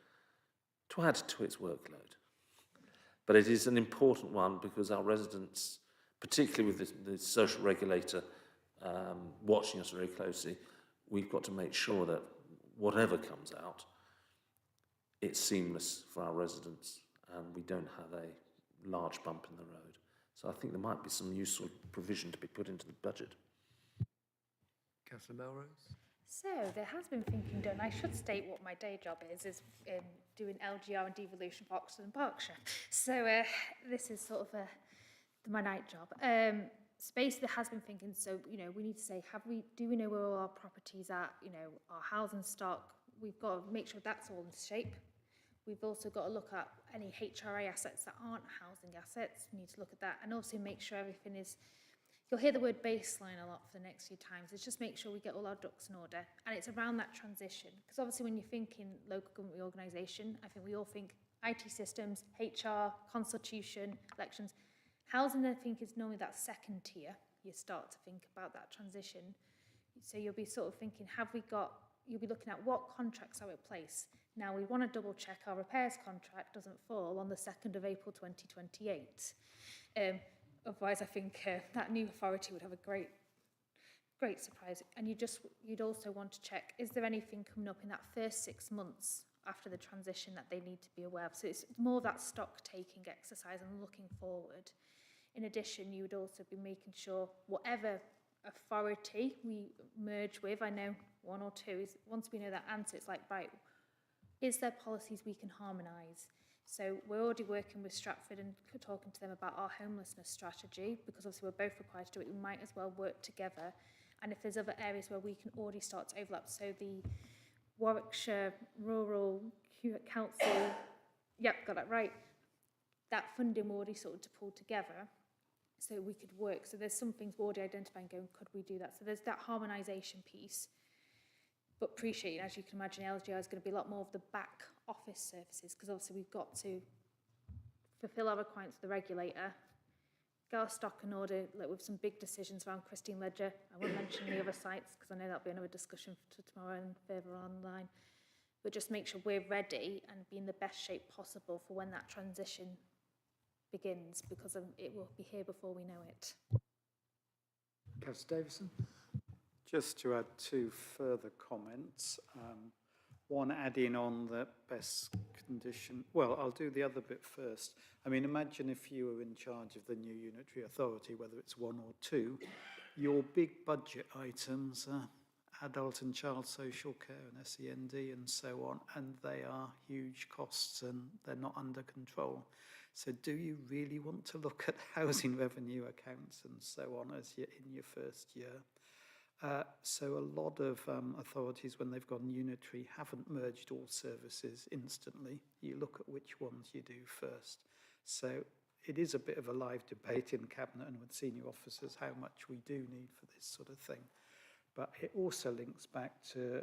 to add to its workload. But it is an important one because our residents, particularly with the social regulator watching us very closely, we've got to make sure that whatever comes out, it's seamless for our residents and we don't have a large bump in the road. So I think there might be some useful provision to be put into the budget. Councillor Melrose? So there has been thinking done. I should state what my day job is doing LGR and devolution for Oxford and Berkshire. So this is sort of my night job. So basically there has been thinking, so, you know, we need to say, do we know where all our properties are, you know, our housing stock? We've got to make sure that's all in shape. We've also got to look at any HRA assets that aren't housing assets. We need to look at that and also make sure everything is, you'll hear the word baseline a lot for the next few times. It's just make sure we get all our ducks in order. And it's around that transition. Because obviously when you're thinking local government reorganisation, I think we all think IT systems, HR, constitution, elections. Housing, I think, is normally that second tier. You start to think about that transition. So you'll be sort of thinking, you'll be looking at what contracts are in place Now, we want to double check our repairs contract doesn't fall on the 2nd of April 2028. Otherwise, I think that new authority would have a great surprise. And you'd also want to check, is there anything coming up in that first 6 months after the transition that they need to be aware of? So it's more of that stock-taking exercise and looking forward. In addition, you would also be making sure whatever authority we merge with, I know one or two, is once we know that answer, it's like, right, is there policies we can harmonise? So we're already working with Stratford and talking to them about our homelessness strategy, because obviously we're both required to do it. We might as well work together. And if there's other areas where we can already start to overlap, so the Warwickshire Rural Council, yep, got that right, that funding we're already sorted to pull together so we could work. So there's some things we're already identifying going, could we do that? So there's that harmonisation piece. But appreciate, as you can imagine, LGR is going to be a lot more of the back office services, because obviously we've got to fulfil our requirements with the regulator, get our stock in order, like with some big decisions around Christine Ledger. I won't mention the other sites because I know that'll be another discussion for tomorrow and further online. But just make sure we're ready and be in the best shape possible for when that transition begins, because it will be here before we know it. Councillor Davison? Just to add two further comments. One, adding on the best condition. Well, I'll do the other bit first. I mean, imagine if you were in charge of the new unitary authority, whether it's one or two, your big budget items are adult and child social care and SEND and so on, and they are huge costs and they're not under control. So do you really want to look at housing revenue accounts and so on as you're in your first year? So a lot of authorities, when they've gone unitary, haven't merged all services instantly. You look at which ones you do first. So it is a bit of a live debate in Cabinet and with senior officers how much we do need for this sort of thing. But it also links back to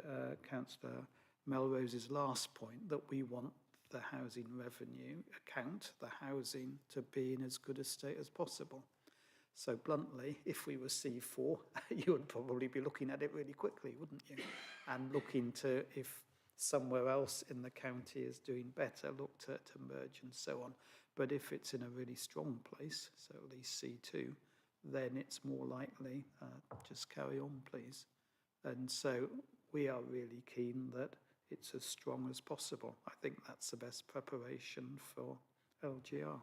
Councillor Melrose's last point, that we want the housing revenue account, the housing, to be in as good a state as possible. So bluntly, if we were C4, you would probably be looking at it really quickly, wouldn't you? And looking to, if somewhere else in the county is doing better, look to merge and so on. But if it's in a really strong place, so at least C2, then it's more likely, just carry on, please. And so we are really keen that it's as strong as possible. I think that's the best preparation for LGR.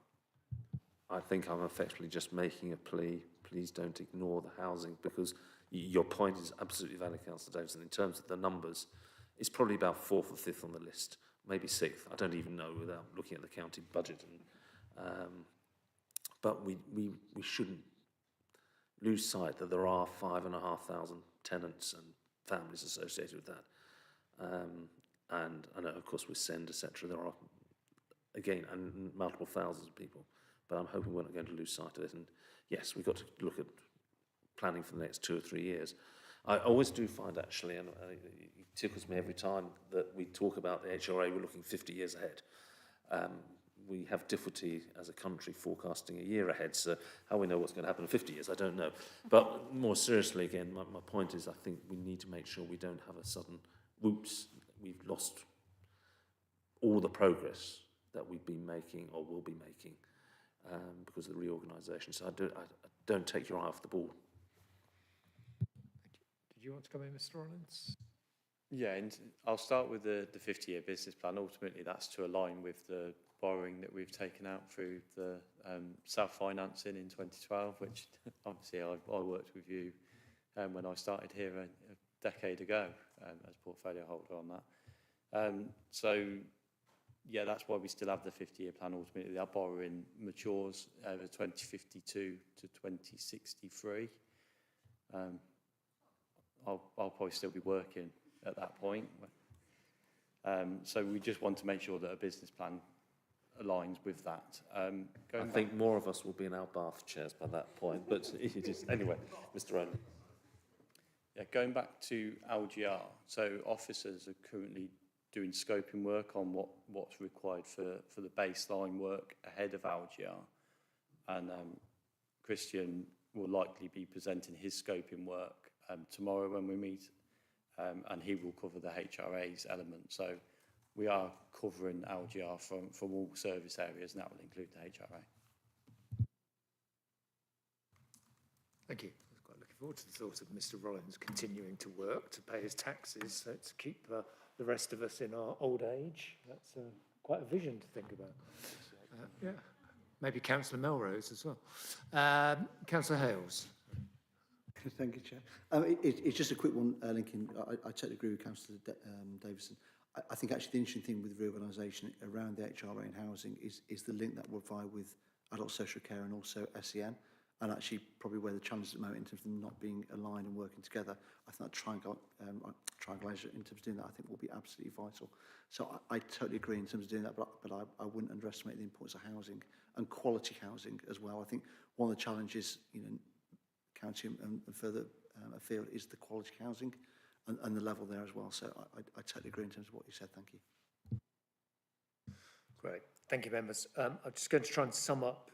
I think I'm effectively just making a plea. Please don't ignore the housing, because your point is absolutely valid, Councillor Davison. In terms of the numbers, it's probably about 4th or 5th on the list, maybe 6th. I don't even know without looking at the county budget. But we shouldn't lose sight that there are 5,500 tenants and families associated with that. And of course with SEND, etc., there are, again, and multiple thousands of people. But I'm hoping we're not going to lose sight of it. And yes, we've got to look at planning for the next 2 or 3 years. I always do find, actually, and it tickles me every time that we talk about the HRA, we're looking 50 years ahead. We have difficulty as a country forecasting a year ahead, so how we know what's going to happen in 50 years, I don't know. But more seriously, again, my point is I think we need to make sure we don't have a sudden, whoops, we've lost all the progress that we've been making or will be making. Because of the reorganisation. So I don't take your eye off the ball. Did you want to come in, Mr. Rollins? Yeah, and I'll start with the 50-year business plan. Ultimately, that's to align with the borrowing that we've taken out through the self-financing in 2012, which obviously I worked with you when I started here a decade ago as portfolio holder on that. So yeah, that's why we still have the 50-year plan. Ultimately, our borrowing matures over 2052 to 2063. I'll probably still be working at that point. So we just want to make sure that a business plan aligns with that. I think more of us will be in our bath chairs by that point, but it is, anyway, Mr. Rowan. Yeah, going back to LGR, so officers are currently doing scoping work on what's required for the baseline work ahead of LGR. And Christian will likely be presenting his scoping work tomorrow when we meet, and he will cover the HRA's element. So we are covering LGR from all service areas, and that will include the HRA. Thank you. I was quite looking forward to the thought of Mr. Rollins continuing to work to pay his taxes, so to keep the rest of us in our old age. That's quite a vision to think about. Yeah, maybe Councillor Melrose as well. Councillor Hales. Thank you, Chair. It's just a quick one, Lincoln. I totally agree with Councillor Davison. I think actually the interesting thing with reorganisation around the HRA and housing is the link that we'll provide with adult social care and also SEN, and actually probably where the challenges at the moment in terms of them not being aligned and working together. I think that triangulation in terms of doing that I think will be absolutely vital. So I totally agree in terms of doing that, but I wouldn't underestimate the importance of housing and quality housing as well. I think one of the challenges, you know, county and further afield is the quality housing and the level there as well. So I totally agree in terms of what you said. Thank you. Great. Thank you, members. I'm just going to try and sum up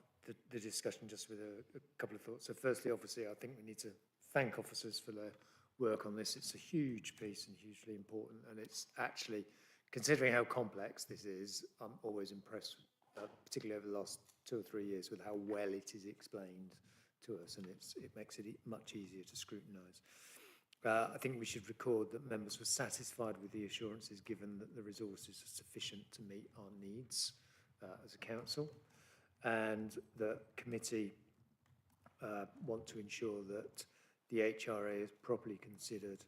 the discussion just with a couple of thoughts. So firstly, obviously, I think we need to thank officers for their work on this. It's a huge piece and hugely important. And it's actually, considering how complex this is, I'm always impressed, particularly over the last 2 or 3 years, with how well it is explained to us. And it makes it much easier to scrutinise. I think we should record that members were satisfied with the assurances given that the resources are sufficient to meet our needs as a council, and the committee want to ensure that the HRA is properly considered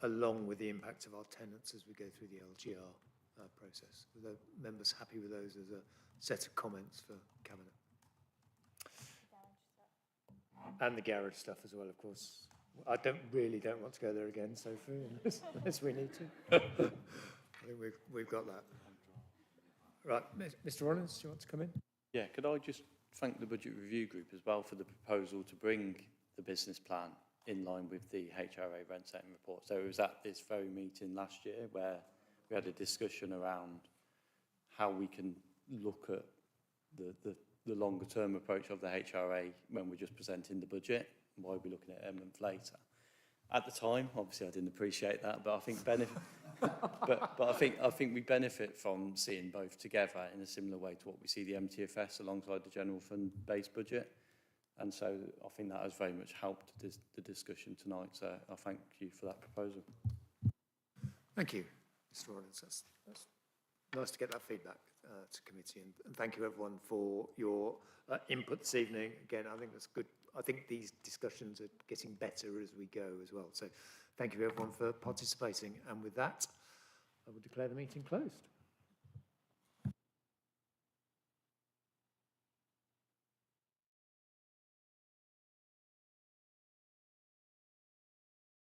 along with the impact of our tenants as we go through the LGR process. Are the members happy with those as a set of comments for Cabinet? And the garage stuff as well, of course. I don't want to go there again, Sophie, unless we need to. I think we've got that. Right, Mr. Rollins, do you want to come in? Yeah, could I just thank the Budget Review Group as well for the proposal to bring the business plan in line with the HRA rent setting report. So it was at this very meeting last year where we had a discussion around how we can look at the longer term approach of the HRA when we're just presenting the budget, and why we're looking at it a month later. At the time, obviously I didn't appreciate that, but I think I think we benefit from seeing both together in a similar way to what we see the MTFS alongside the general fund based budget. And so I think that has very much helped the discussion tonight. So I thank you for that proposal. Thank you, Mr. Rollins. That's nice to get that feedback to committee, and thank you everyone for your input this evening. Again, I think that's good. I think these discussions are getting better as we go as well. So thank you everyone for participating. And with that, I will declare the meeting closed.